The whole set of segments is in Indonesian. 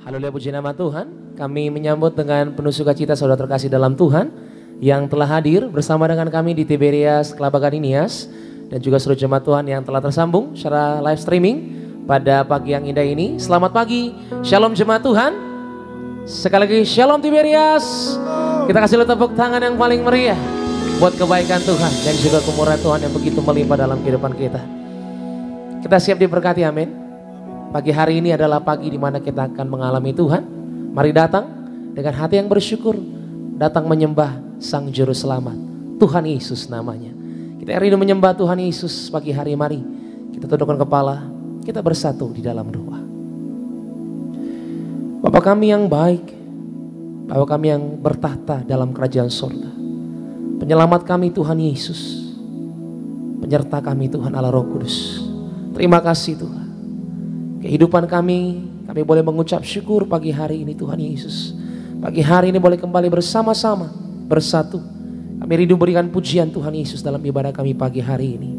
Haleluya, puji nama Tuhan. Kami menyambut dengan penuh sukacita saudara terkasih dalam Tuhan yang telah hadir bersama dengan kami di Tiberias Kelabakan Nias, dan juga seluruh jemaat Tuhan yang telah tersambung secara live streaming pada pagi yang indah ini. Selamat pagi, shalom jemaat Tuhan. Sekali lagi shalom Tiberias. Kita kasih tepuk tangan yang paling meriah buat kebaikan Tuhan dan juga kemurahan Tuhan yang begitu melimpah dalam kehidupan kita. Kita siap diberkati, amin. Pagi hari ini adalah pagi di mana kita akan mengalami Tuhan. Mari datang dengan hati yang bersyukur, datang menyembah Sang Juru Selamat, Tuhan Yesus namanya. Kita rindu menyembah Tuhan Yesus pagi hari. Mari kita tundukkan kepala, kita bersatu di dalam doa. Bapa kami yang baik, Bapa kami yang bertahta dalam kerajaan surga, penyelamat kami Tuhan Yesus, penyerta kami Tuhan Allah Roh Kudus. Terima kasih Tuhan. Kehidupan kami boleh mengucap syukur pagi hari ini Tuhan Yesus. Pagi hari ini boleh kembali bersama-sama, bersatu. Kami rindu berikan pujian Tuhan Yesus dalam ibadah kami pagi hari ini.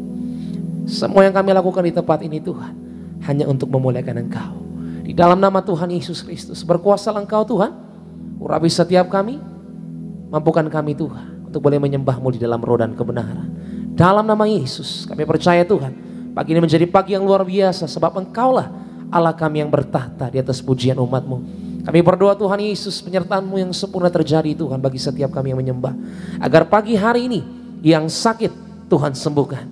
Semua yang kami lakukan di tempat ini Tuhan, hanya untuk memuliakan Engkau. Di dalam nama Tuhan Yesus Kristus, berkuasalah Engkau Tuhan. Urapi setiap kami, mampukan kami Tuhan untuk boleh menyembah-Mu di dalam roh dan kebenaran. Dalam nama Yesus kami percaya Tuhan, pagi ini menjadi pagi yang luar biasa sebab Engkaulah Allah kami yang bertahta di atas pujian umat-Mu. Kami berdoa Tuhan Yesus, penyertaan-Mu yang sempurna terjadi Tuhan bagi setiap kami yang menyembah. Agar pagi hari ini yang sakit Tuhan sembuhkan,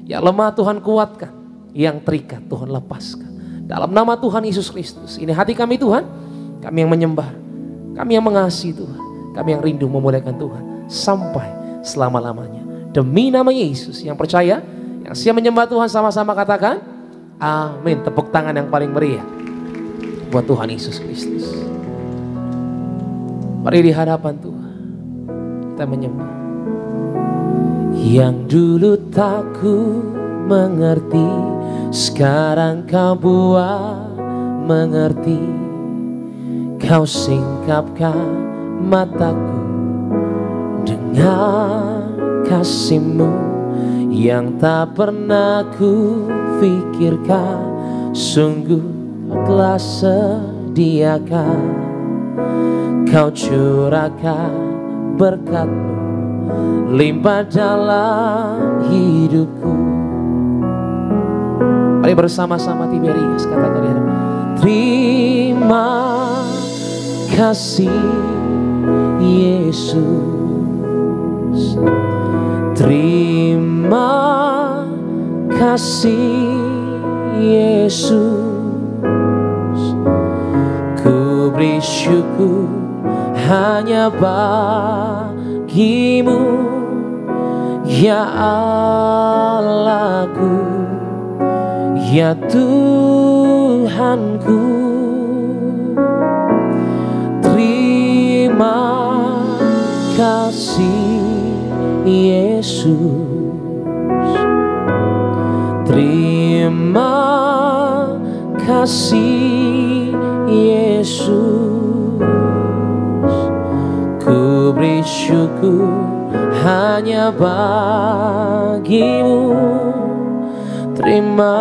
yang lemah Tuhan kuatkan, yang terikat Tuhan lepaskan. Dalam nama Tuhan Yesus Kristus, ini hati kami Tuhan, kami yang menyembah, kami yang mengasihi Tuhan, kami yang rindu memuliakan Tuhan sampai selama-lamanya. Demi nama Yesus, yang percaya, yang siap menyembah Tuhan sama-sama katakan amin. Tepuk tangan yang paling meriah buat Tuhan Yesus Kristus. Mari di hadapan Tuhan kita menyembah. Yang dulu tak ku mengerti, sekarang Kau buat mengerti. Kau singkapkan mataku dengan kasih-Mu yang tak pernah ku pikirkan. Sungguh Kau telah sediakan, Kau curahkan berkat-Mu limpah dalam hidupku. Mari bersama-sama Tiberias katakan di hadapan. Terima kasih Yesus, terima kasih Yesus, ku beri syukur hanya bagi-Mu ya Allahku, ya Tuhanku. Terima kasih Yesus, terima kasih Yesus, ku beri syukur hanya bagi-Mu. Terima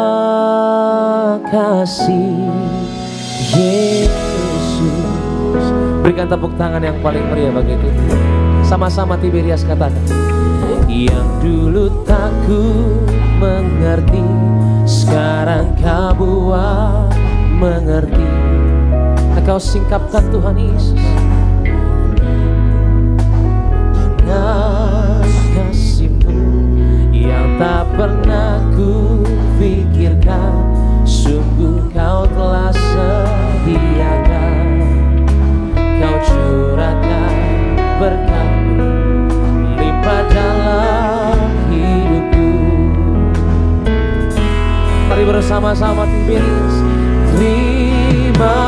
kasih Yesus. Berikan tepuk tangan yang paling meriah bagi Tuhan. Sama-sama Tiberias katakan. Yang dulu tak ku mengerti, sekarang Kau buat mengerti. Kau singkapkan Tuhan Yesus dengan kasih-Mu yang tak pernah ku pikirkan. Sungguh Kau telah sediakan, Kau curahkan berkat-Mu limpah dalam hidupku. Mari bersama-sama Tiberias. Terima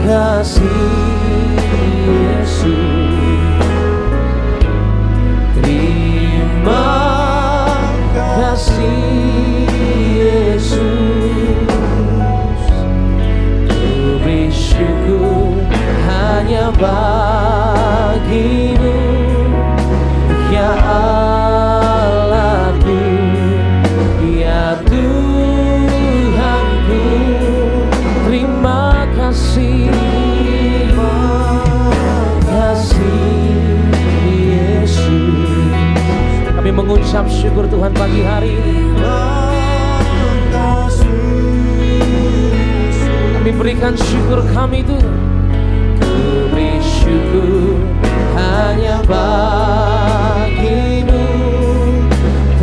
kasih Yesus, terima kasih Yesus, ku beri syukur hanya bagi-Mu ya Allahku, ya Tuhanku. Terima kasih ucap syukur Tuhan pagi hari ini. Kami berikan syukur kami Tuhan. Ku beri syukur hanya bagimu.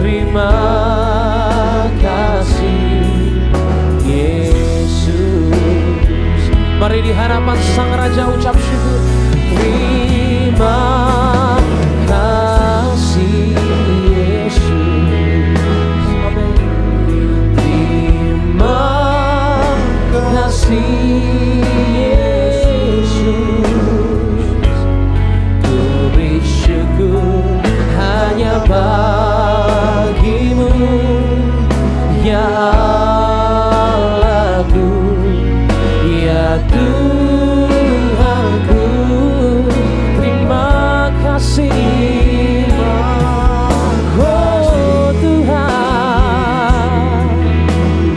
Terima kasih Yesus. Mari di hadapan Sang Raja ucap syukur. Terima kasih Yesus. Amin. Terima kasih Yesus. Ku beri syukur hanya bagimu ya Allahku, ya Tuhanku. Terima kasih oh Tuhan.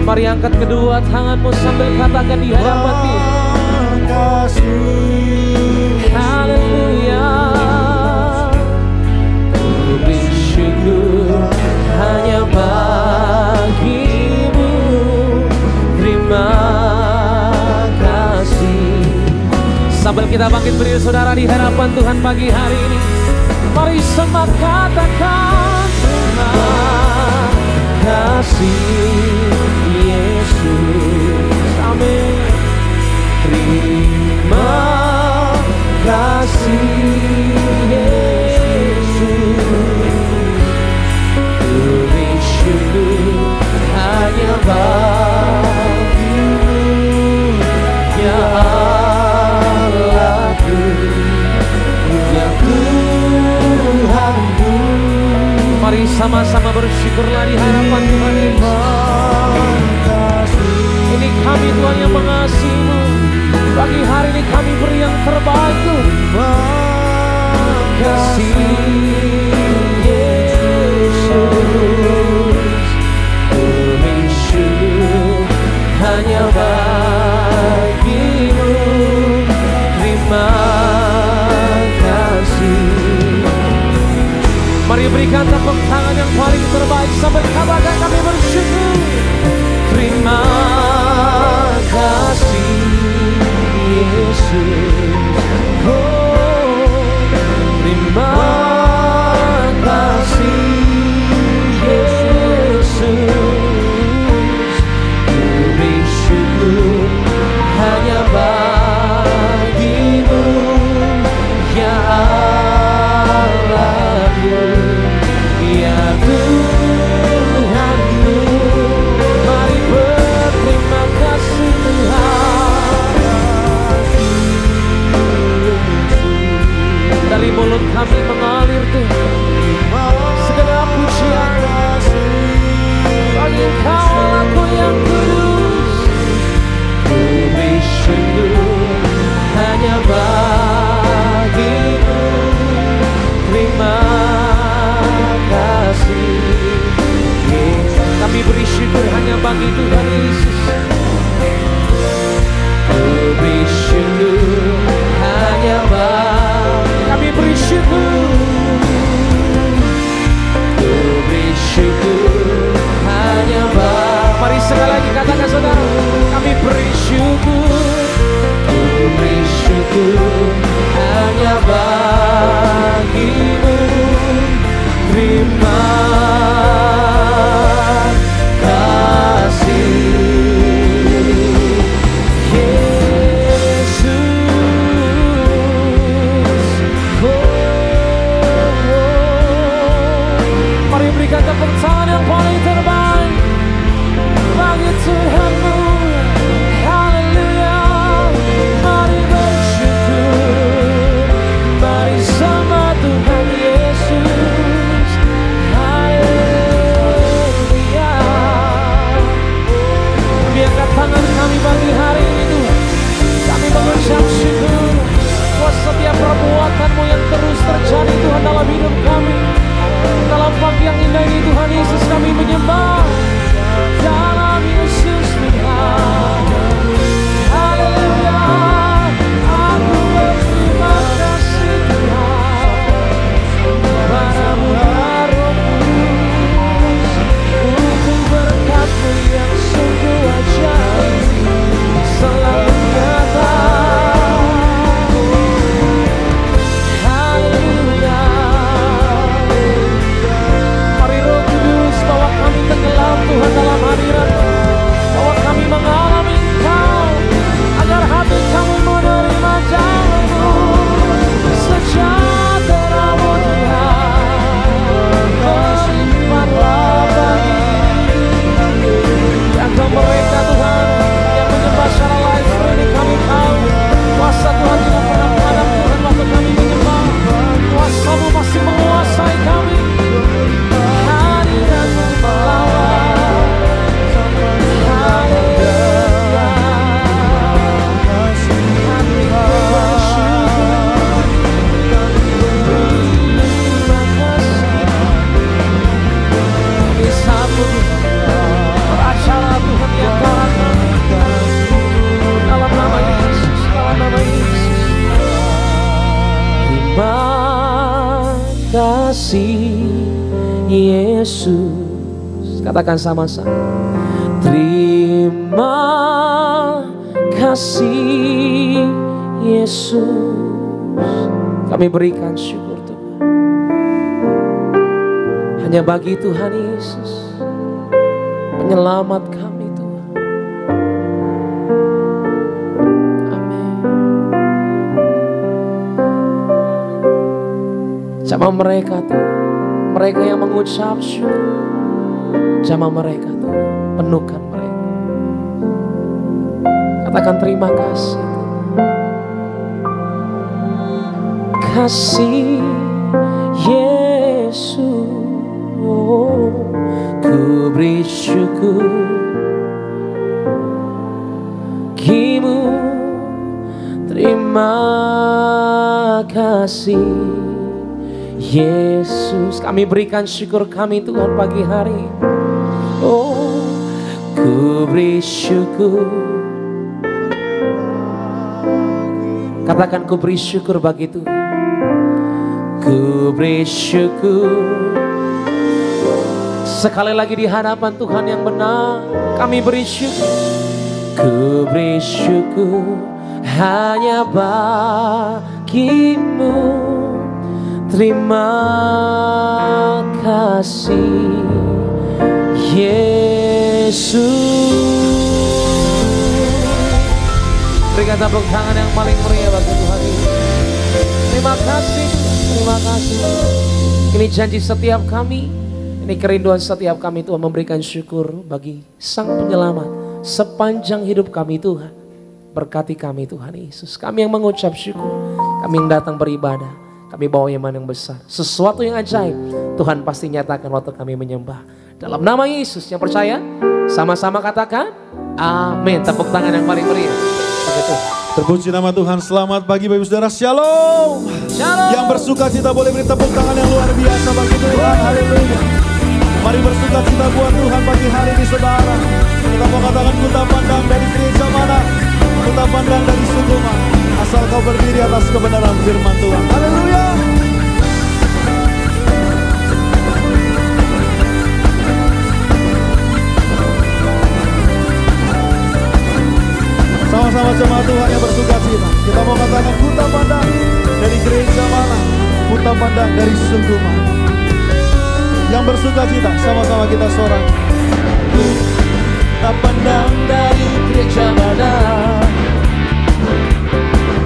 Mari angkat kedua tanganmu sambil katakan di hadapan Tuhan. Haleluya. Ku beri syukur hanya bagimu. Terima kasih. Sambil kita bangkit berdiri saudara di hadapan Tuhan pagi hari ini, mari sama katakan terima kasih Yesus. Amin. Terima kasih Yesus. Ku beri syukur hanya bagimu ya Allahku, ya Tuhanku. Mari sama-sama bersyukurlah di hadapan Tuhan Yesus. Ini kami Tuhan yang mengasihi-Mu. Pagi hari ini kami beri yang terbaik Tuhan. Kasih Yesus. Ku beri syukur hanya bagimu. Terima kasih. Mari berikan tepuk tangan yang paling terbaik sampai katakan kami bersyukur. Terima kasih Yesus. Oh, terima kasih Yesus. Ku beri syukur hanya bagimu ya Allahku, ya Tuhanku. Mari berterima kasih Tuhan. Dari mulut kami mengalir Tuhan segenap pujian bagi Engkau Allahku yang kudus. Ku beri syukur hanya bagimu. Terima kasih Yesus. Kami beri syukur hanya bagi Tuhan Yesus. Ku beri syukur hanya bagi. Kami beri syukur. Ku beri syukur hanya bagi. Mari sekali lagi katakan saudara. Kami beri syukur. Ku beri syukur hanya bagimu. Terima kasih kasih Yesus. Katakan sama-sama. Terima kasih Yesus. Kami berikan syukur Tuhan. Hanya bagi Tuhan Yesus, penyelamat kami Tuhan. Amin. Jamah mereka Tuhan, mereka yang mengucap syukur. Jamah mereka Tuhan, penuhkan mereka. Katakan terima kasih Tuhan. Kasih Yesus, ku beri syukur bagimu. Terima kasih Yesus. Kami berikan syukur kami Tuhan pagi hari. Oh, ku beri syukur. Katakan ku beri syukur bagi Tuhan. Ku beri syukur. Sekali lagi di hadapan Tuhan yang benar, kami beri syukur. Ku beri syukur hanya bagimu. Terima kasih Yesus. Berikan tepuk tangan yang paling meriah bagi Tuhan ini. Terima kasih, terima kasih. Ini janji setiap kami, ini kerinduan setiap kami Tuhan, memberikan syukur bagi Sang Penyelamat sepanjang hidup kami Tuhan. Berkati kami Tuhan Yesus. Kami yang mengucap syukur, kami yang datang beribadah, kami bawa iman yang besar. Sesuatu yang ajaib Tuhan pasti nyatakan waktu kami menyembah. Dalam nama Yesus, yang percaya sama-sama katakan amin. Tepuk tangan yang paling meriah. Begitu. Terpuji nama Tuhan. Selamat pagi Bapak Ibu Saudara. Shalom. Shalom. Yang bersuka cita boleh beri tepuk tangan yang luar biasa bagi Tuhan. Haleluya. Mari bersuka cita buat Tuhan pagi hari ini saudara. Kita mau katakan ku tak pandang dari gereja mana, ku tak pandang dari suku mana, asal kau berdiri atas kebenaran firman Tuhan. Haleluya. Sama-sama jemaat Tuhan yang bersuka cita, kita mau katakan ku tak pandang dari gereja mana, ku tak pandang dari suku mana. Yang bersuka cita, sama-sama kita sorak. Ku tak pandang dari gereja mana,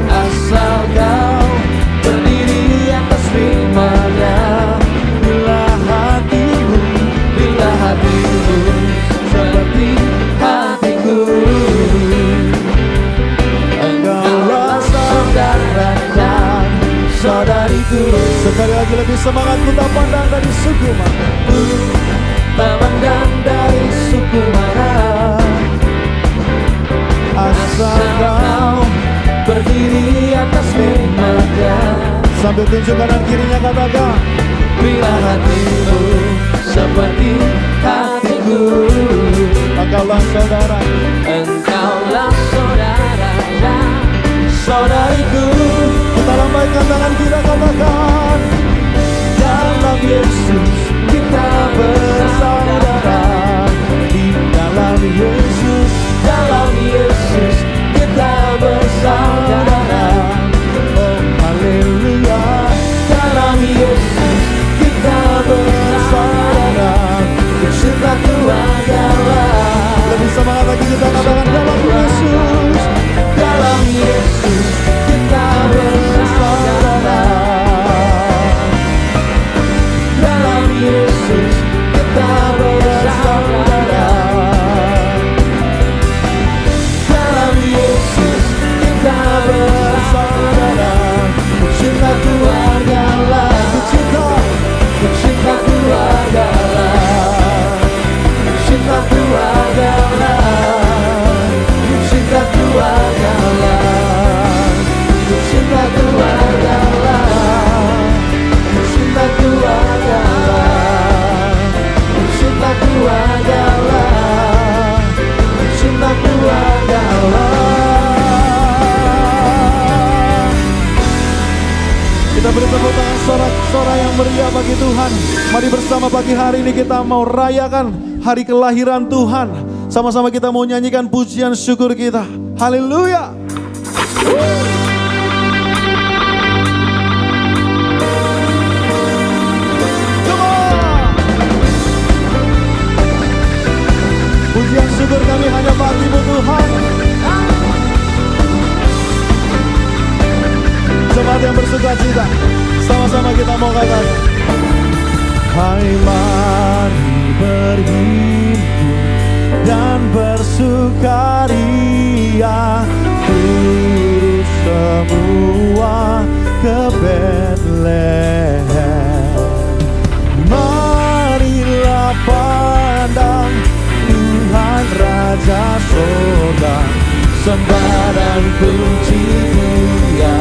asal kau berdiri atas firman-Nya. Bila hatimu seperti hatiku, engkaulah saudara dan saudariku. Sekali lagi lebih semangat, ku tak pandang dari suku mana, ku tak pandang dari suku mana, asal kau berdiri atas firman-Nya. Sambil tunjuk kanan kirinya katakan, bila hatimu seperti hatiku, engkaulah saudara, engkaulah saudara dan saudariku. Kita lambaikan tangan kita katakan, dalam Yesus kita bersaudara. Di dalam Yesus, dalam Yesus kita bersaudara. Oh haleluya, dalam Yesus kita bersaudara. Cintaku adalah. Lebih semangat lagi kita katakan, dalam Yesus, dalam Yesus kita bersaudara. beri tepuk tangan sorak-sorai yang meriah bagi Tuhan. Mari bersama pagi hari ini kita mau rayakan hari kelahiran Tuhan. Sama-sama kita mau nyanyikan pujian syukur kita. Haleluya. Pujian syukur kami hanya bagi-Mu Tuhan. Jemaat yang bersuka cita, sama-sama kita mau katakan, hai mari berhimpun dan bersukaria, turut semua ke Betlehem. Marilah pandang Tuhan Raja Sorga, sembah dan puji Dia,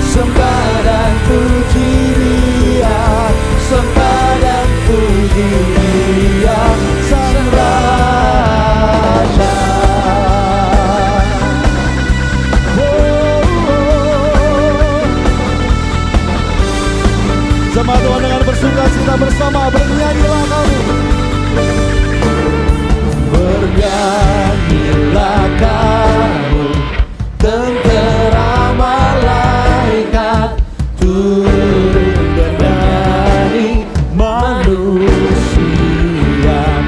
sembah dan puji Dia, sembah dan puji Dia, Sang Raja. Jemaat Tuhan dengan bersuka cita bersama bernyanyilah kami. Bernyanyilah kamu, tentera malaikat, turun bernyanyi manusia.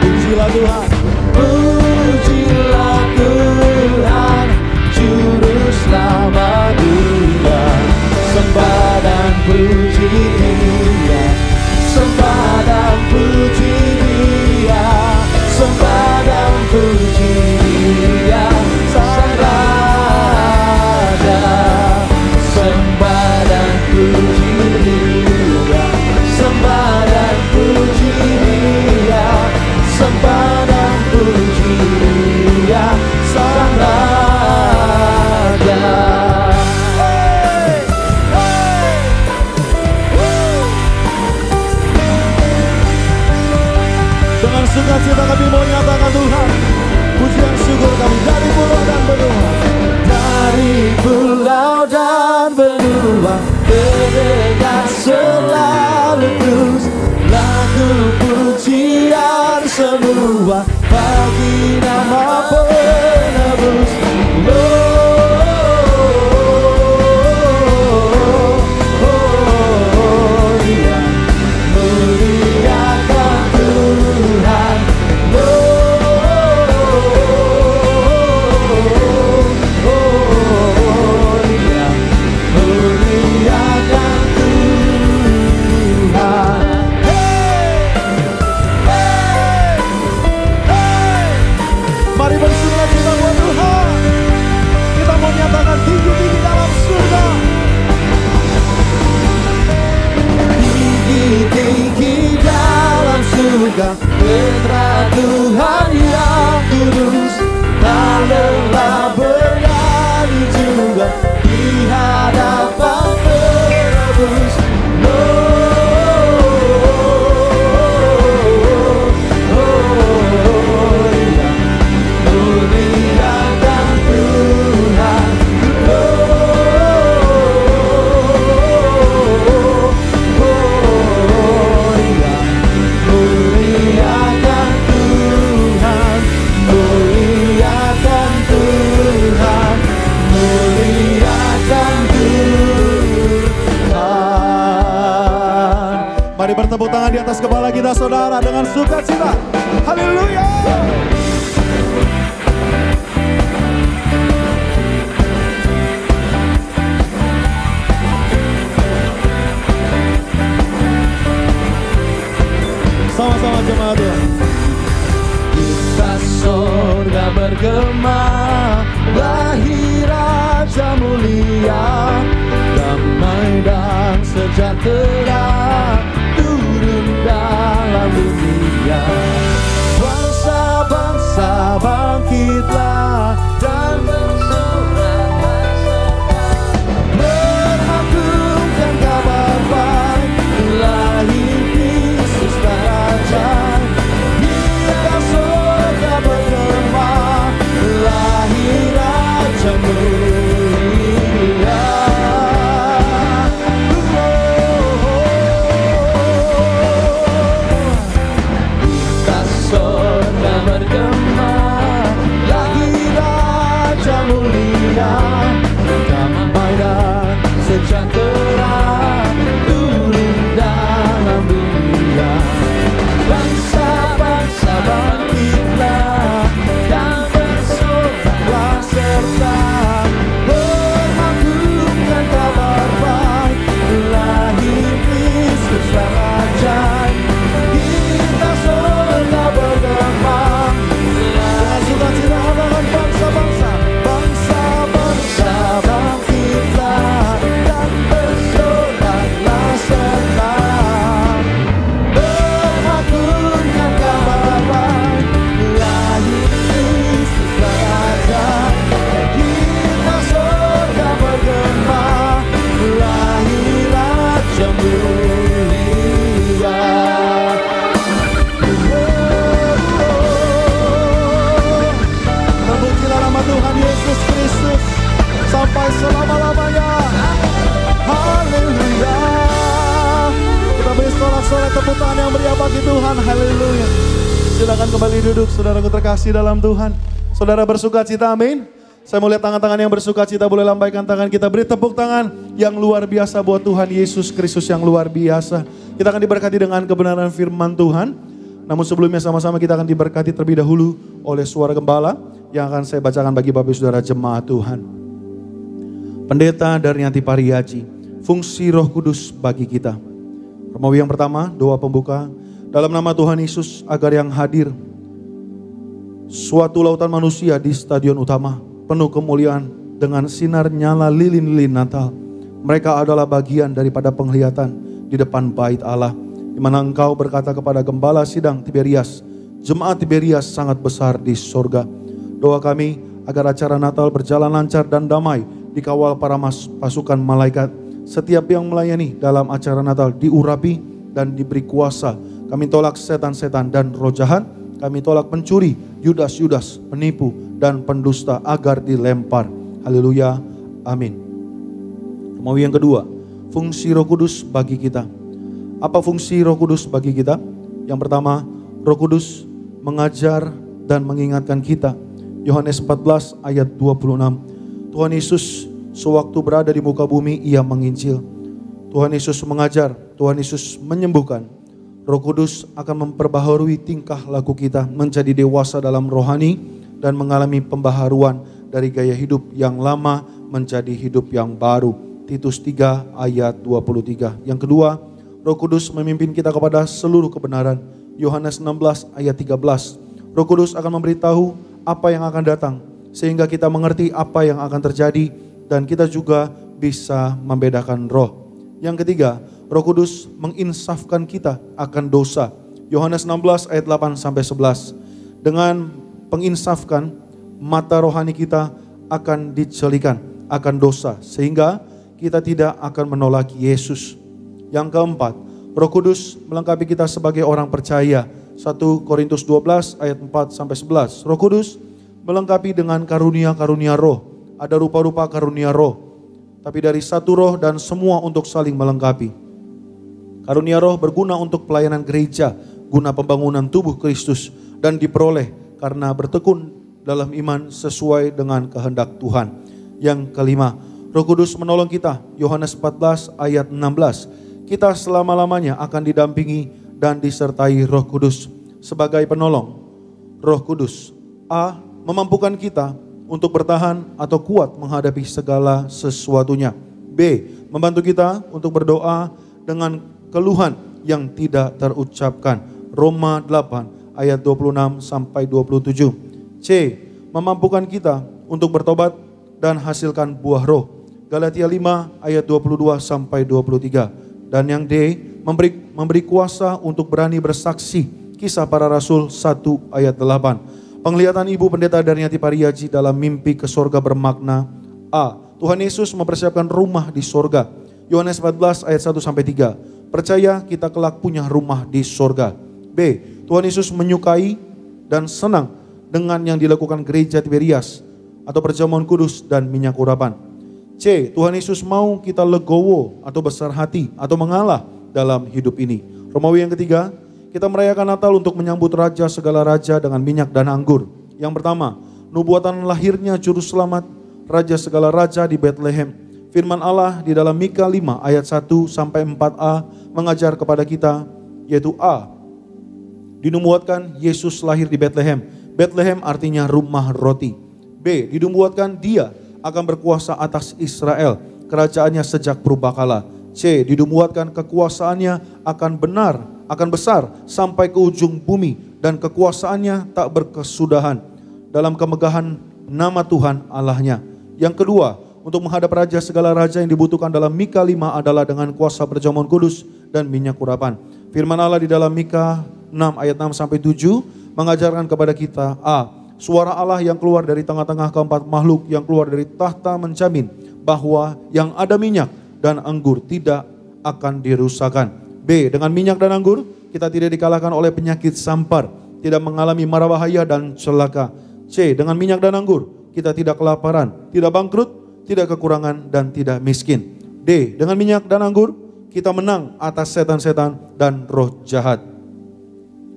Pujilah Tuhan, pujilah Tuhan, Juru Selamat dunia. Sembah dan puji Dia, sembah dan puji Dia, sembah dan puji Dia, Sang Raja. Sembah dan puji Dia, sembah dan puji Dia, sembah dan puji Dia, Sang Raja. Dengan sukacita kami mau nyatakan Tuhan, pujian syukur kami dari pulau dan benua, dari pulau dan benua, terdengar selalu terus lagu pujian semua bagi nama penebus. Putra Tuhan yang kudus, tak lelah bernyanyi juga di hadapan penebus. Muliakan Tuhan, mari bertepuk tangan di atas kepala kita saudara dengan sukacita. Haleluya. Sama-sama jemaat Tuhan. Kita surga bergema, lahir Raja mulia, damai dan sejahtera turun dalam dunia. Bangsa-bangsa bangkitlah dan beragungkan kabar baik, lahir Kristus Raja. Kita surga bergema, lahir Raja mulia. selama-lamanya. Haleluya. Kita beri sorak-sorai tepuk tangan yang meriah bagi Tuhan. Haleluya. Silakan kembali duduk, saudaraku terkasih dalam Tuhan. Saudara bersuka cita, amin. Saya mau lihat tangan-tangan yang bersuka cita, boleh lambaikan tangan kita. Beri tepuk tangan yang luar biasa buat Tuhan Yesus Kristus yang luar biasa. Kita akan diberkati dengan kebenaran firman Tuhan. Namun sebelumnya sama-sama kita akan diberkati terlebih dahulu oleh suara gembala yang akan saya bacakan bagi Bapak Saudara jemaat Tuhan. Pendeta Darniati Pariyaji, fungsi Roh Kudus bagi kita. Romawi yang pertama, doa pembuka. Dalam nama Tuhan Yesus agar yang hadir suatu lautan manusia di stadion utama penuh kemuliaan dengan sinar nyala lilin-lilin Natal. Mereka adalah bagian daripada penglihatan di depan bait Allah, di mana engkau berkata kepada gembala sidang Tiberias, jemaat Tiberias sangat besar di sorga. Doa kami agar acara Natal berjalan lancar dan damai, dikawal para pasukan malaikat. Setiap yang melayani dalam acara Natal diurapi dan diberi kuasa. Kami tolak setan-setan dan roh jahat. Kami tolak pencuri, Yudas-Yudas, penipu, dan pendusta agar dilempar. Haleluya, amin. Romawi yang kedua, fungsi Roh Kudus bagi kita. Apa fungsi Roh Kudus bagi kita? Yang pertama, Roh Kudus mengajar dan mengingatkan kita. Yohanes 14 ayat 26. Tuhan Yesus sewaktu berada di muka bumi, ia menginjil. Tuhan Yesus mengajar, Tuhan Yesus menyembuhkan. Roh Kudus akan memperbaharui tingkah laku kita menjadi dewasa dalam rohani dan mengalami pembaharuan dari gaya hidup yang lama menjadi hidup yang baru. Titus 3 ayat 23. Yang kedua, Roh Kudus memimpin kita kepada seluruh kebenaran. Yohanes 16 ayat 13. Roh Kudus akan memberitahu apa yang akan datang sehingga kita mengerti apa yang akan terjadi dan kita juga bisa membedakan roh. Yang ketiga, Roh Kudus menginsafkan kita akan dosa. Yohanes 16 ayat 8 sampai 11. Dengan penginsafkan, mata rohani kita akan dicelikan akan dosa sehingga kita tidak akan menolak Yesus. Yang keempat, Roh Kudus melengkapi kita sebagai orang percaya. 1 Korintus 12 ayat 4 sampai 11. Roh Kudus melengkapi dengan karunia-karunia roh. Ada rupa-rupa karunia roh, tapi dari satu roh dan semua untuk saling melengkapi. Karunia roh berguna untuk pelayanan gereja, guna pembangunan tubuh Kristus, dan diperoleh karena bertekun dalam iman sesuai dengan kehendak Tuhan. Yang kelima, Roh Kudus menolong kita. Yohanes 14 ayat 16. Kita selama-lamanya akan didampingi dan disertai Roh Kudus sebagai penolong. Roh Kudus A. memampukan kita untuk bertahan atau kuat menghadapi segala sesuatunya. B. membantu kita untuk berdoa dengan keluhan yang tidak terucapkan. Roma 8 ayat 26 sampai 27. C. memampukan kita untuk bertobat dan hasilkan buah roh. Galatia 5 ayat 22 sampai 23. Dan yang D. memberi kuasa untuk berani bersaksi. Kisah para Rasul 1 ayat 8. Penglihatan Ibu Pendeta Darniati Pariyaji dalam mimpi ke sorga bermakna A. Tuhan Yesus mempersiapkan rumah di sorga. Yohanes 14 ayat 1 sampai 3. Percaya kita kelak punya rumah di sorga. B. Tuhan Yesus menyukai dan senang dengan yang dilakukan gereja Tiberias atau perjamuan kudus dan minyak urapan. C. Tuhan Yesus mau kita legowo atau besar hati atau mengalah dalam hidup ini. Romawi yang ketiga, kita merayakan Natal untuk menyambut Raja segala Raja dengan minyak dan anggur. Yang pertama, nubuatan lahirnya Juru Selamat, Raja segala Raja di Bethlehem. Firman Allah di dalam Mika 5 ayat 1 sampai 4a mengajar kepada kita, yaitu A. dinubuatkan Yesus lahir di Bethlehem. Bethlehem artinya rumah roti. B. dinubuatkan Dia akan berkuasa atas Israel, kerajaannya sejak purbakala. C. dinubuatkan kekuasaannya akan besar sampai ke ujung bumi dan kekuasaannya tak berkesudahan dalam kemegahan nama Tuhan Allahnya. Yang kedua, untuk menghadap Raja segala Raja yang dibutuhkan dalam Mika 5 adalah dengan kuasa perjamuan kudus dan minyak urapan. Firman Allah di dalam Mika 6 ayat 6 sampai 7 mengajarkan kepada kita A. Suara Allah yang keluar dari tengah-tengah keempat makhluk yang keluar dari tahta menjamin bahwa yang ada minyak dan anggur tidak akan dirusakkan. B. Dengan minyak dan anggur kita tidak dikalahkan oleh penyakit sampar, tidak mengalami mara bahaya dan celaka. C. Dengan minyak dan anggur kita tidak kelaparan, tidak bangkrut, tidak kekurangan dan tidak miskin. D. Dengan minyak dan anggur kita menang atas setan-setan dan roh jahat.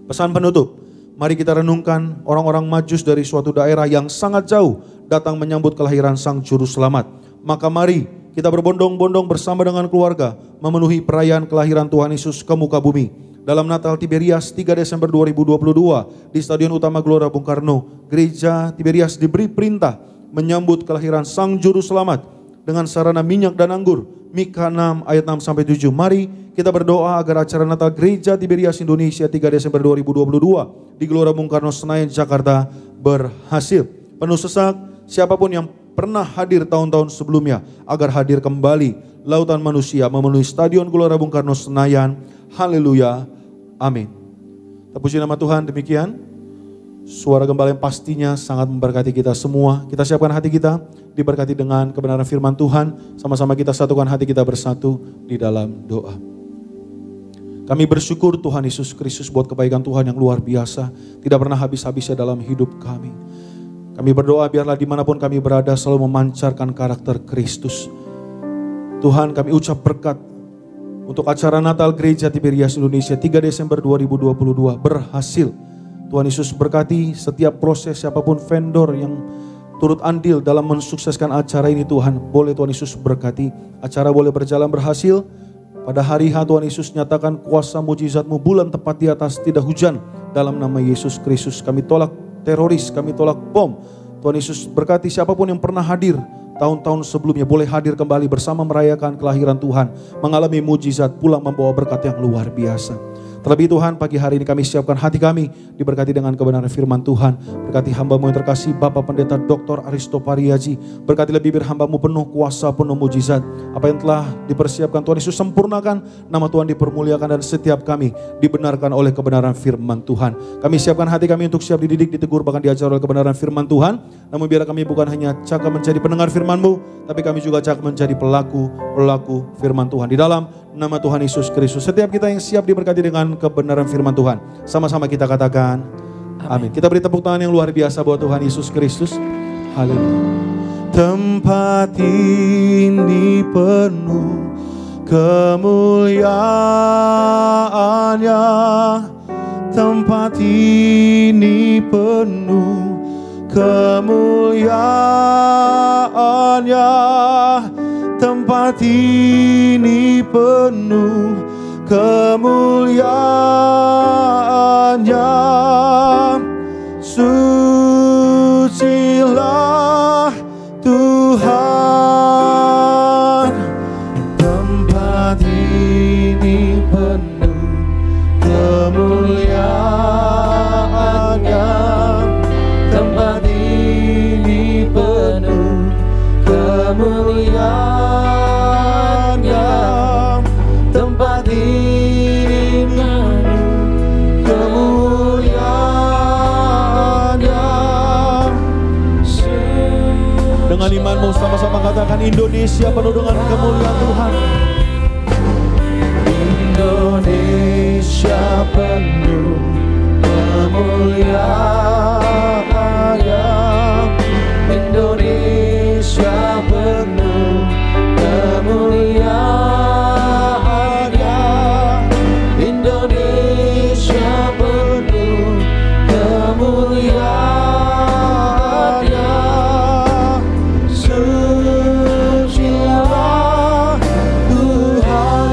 Pesan penutup, mari kita renungkan orang-orang Majus dari suatu daerah yang sangat jauh datang menyambut kelahiran Sang Juru Selamat. Maka mari kita berbondong-bondong bersama dengan keluarga memenuhi perayaan kelahiran Tuhan Yesus ke muka bumi. Dalam Natal Tiberias 3 Desember 2022 di Stadion Utama Gelora Bung Karno, Gereja Tiberias diberi perintah menyambut kelahiran Sang Juru Selamat dengan sarana minyak dan anggur. Mika 6 ayat 6-7. Mari kita berdoa agar acara Natal Gereja Tiberias Indonesia 3 Desember 2022 di Gelora Bung Karno, Senayan, Jakarta berhasil. Penuh sesak, siapapun yang pernah hadir tahun-tahun sebelumnya agar hadir kembali. Lautan manusia memenuhi Stadion Gelora Bung Karno, Senayan. Haleluya. Amin. Terpuji nama Tuhan. Demikian suara gembala yang pastinya sangat memberkati kita semua. Kita siapkan hati kita diberkati dengan kebenaran firman Tuhan. Sama-sama kita satukan hati kita bersatu di dalam doa. Kami bersyukur Tuhan Yesus Kristus buat kebaikan Tuhan yang luar biasa, tidak pernah habis-habisnya dalam hidup kami. Kami berdoa biarlah dimanapun kami berada selalu memancarkan karakter Kristus. Tuhan, kami ucap berkat untuk acara Natal Gereja Tiberias Indonesia 3 Desember 2022 berhasil. Tuhan Yesus berkati setiap proses, siapapun vendor yang turut andil dalam mensukseskan acara ini Tuhan. Boleh Tuhan Yesus berkati, acara boleh berjalan berhasil. Pada hari H Tuhan Yesus nyatakan kuasa mujizat-Mu bulan tepat di atas, tidak hujan. Dalam nama Yesus Kristus kami tolak teroris, kami tolak bom. Tuhan Yesus berkati siapapun yang pernah hadir tahun-tahun sebelumnya boleh hadir kembali bersama merayakan kelahiran Tuhan, mengalami mujizat, pulang membawa berkat yang luar biasa. Terlebih Tuhan, pagi hari ini kami siapkan hati kami diberkati dengan kebenaran firman Tuhan. Berkati hamba-Mu yang terkasih Bapak Pendeta Dr. Aristo Pariaji. Berkati lebih hamba-Mu penuh kuasa, penuh mujizat. Apa yang telah dipersiapkan Tuhan Yesus sempurnakan, nama Tuhan dipermuliakan dan setiap kami dibenarkan oleh kebenaran firman Tuhan. Kami siapkan hati kami untuk siap dididik, ditegur, bahkan diajar oleh kebenaran firman Tuhan. Namun biarlah kami bukan hanya cakap menjadi pendengar firman-Mu, tapi kami juga cakap menjadi pelaku firman Tuhan. Di dalam nama Tuhan Yesus Kristus, setiap kita yang siap diberkati dengan kebenaran firman Tuhan, sama-sama kita katakan amin. Kita beri tepuk tangan yang luar biasa buat Tuhan Yesus Kristus. Haleluya. Tempat ini penuh kemuliaan-Nya. Tempat ini penuh kemuliaan-Nya. Tempat ini penuh kemuliaan-Nya. Sucilah Tuhan. Tempat ini penuh kemuliaan-Nya. Tempat ini penuh kemuliaan-Nya. Tempat ini penuh kemuliaan-Nya. Dengan imanmu sama-sama katakan Indonesia penuh dengan kemuliaan Tuhan. Indonesia penuh kemuliaan-Nya. Indonesia penuh kemuliaan-Nya. Indonesia penuh kemuliaan-Nya. Sucilah Tuhan.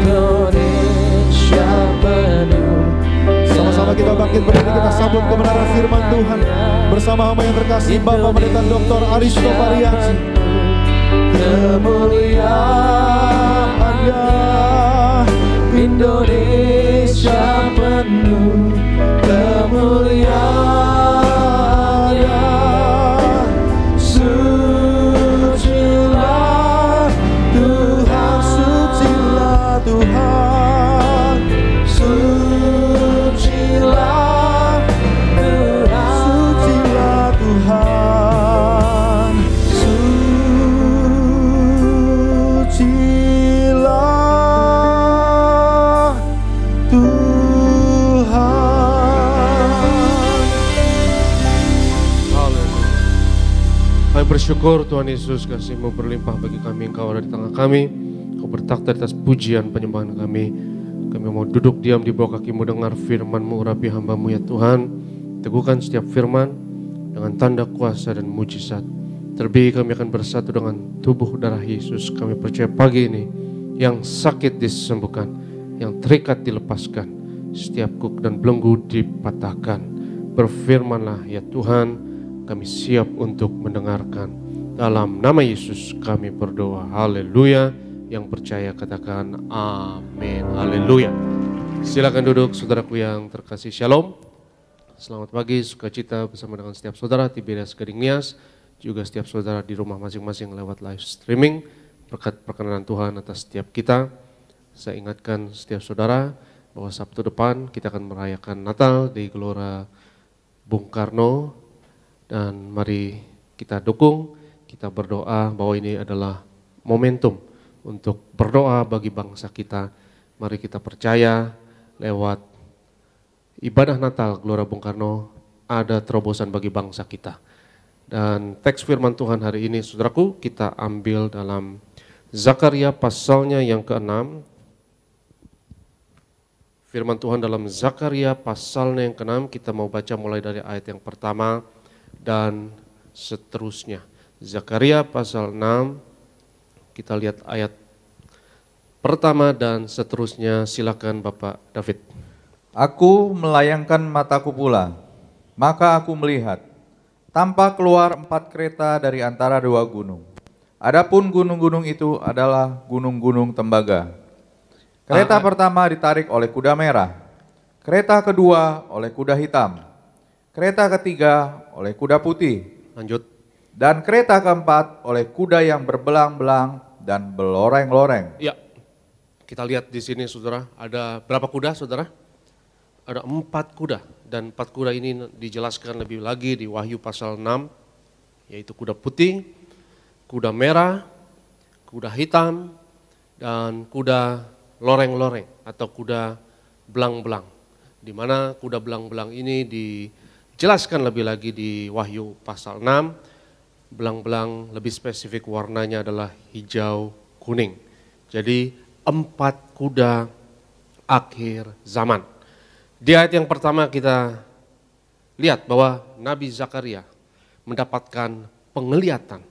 Indonesia penuh. Sama-sama kita bangkit berdiri, kita sambut kebenaran firman Tuhan bersama hamba yang terkasih Bapak Pendeta Dr. Aristo Pariaji. Kemuliaan-Nya. Indonesia penuh kemuliaan-Nya. Sucilah Tuhan, sucilah Tuhan, sucilah Tuhan, sucilah Tuhan, sucilah Tuhan. Syukur Tuhan Yesus, kasih-Mu berlimpah bagi kami. Engkau ada di tengah kami, Engkau bertakhta di atas pujian penyembahan kami. Kami mau duduk diam di bawah kaki-Mu, dengar firman-Mu, urapi hamba-Mu ya Tuhan. Teguhkan setiap firman dengan tanda kuasa dan mujizat. Terlebih kami akan bersatu dengan tubuh darah Yesus. Kami percaya pagi ini yang sakit disembuhkan, yang terikat dilepaskan, setiap kuk dan belenggu dipatahkan. Berfirmanlah ya Tuhan, kami siap untuk mendengarkan. Dalam nama Yesus kami berdoa. Haleluya. Yang percaya katakan amin. Haleluya. Silakan duduk saudaraku yang terkasih. Shalom. Selamat pagi, sukacita bersama dengan setiap saudara Tiberias Gading Nias, juga setiap saudara di rumah masing-masing lewat live streaming. Berkat perkenanan Tuhan atas setiap kita. Saya ingatkan setiap saudara bahwa Sabtu depan kita akan merayakan Natal di Gelora Bung Karno, dan mari kita dukung, kita berdoa bahwa ini adalah momentum untuk berdoa bagi bangsa kita. Mari kita percaya lewat ibadah Natal Gelora Bung Karno ada terobosan bagi bangsa kita. Dan teks firman Tuhan hari ini saudaraku kita ambil dalam Zakaria pasalnya yang ke-6. Firman Tuhan dalam Zakaria pasalnya yang ke-6, kita mau baca mulai dari ayat yang pertama dan seterusnya. Zakaria pasal 6, kita lihat ayat pertama dan seterusnya. Silakan Bapak David. Aku melayangkan mataku pula, maka aku melihat, tampak keluar 4 kereta dari antara 2 gunung. Adapun gunung-gunung itu adalah gunung-gunung tembaga. Kereta pertama ditarik oleh kuda merah, kereta kedua oleh kuda hitam, kereta ketiga oleh kuda putih. Lanjut. Dan kereta keempat oleh kuda yang berbelang-belang dan berloreng-loreng. Ya, kita lihat di sini saudara, ada berapa kuda saudara? Ada 4 kuda, dan 4 kuda ini dijelaskan lebih lagi di Wahyu pasal 6, yaitu kuda putih, kuda merah, kuda hitam, dan kuda loreng-loreng atau kuda belang-belang. Di mana kuda belang-belang ini dijelaskan lebih lagi di Wahyu pasal 6. Belang-belang lebih spesifik warnanya adalah hijau kuning. Jadi 4 kuda akhir zaman. Di ayat yang pertama kita lihat bahwa Nabi Zakaria mendapatkan penglihatan.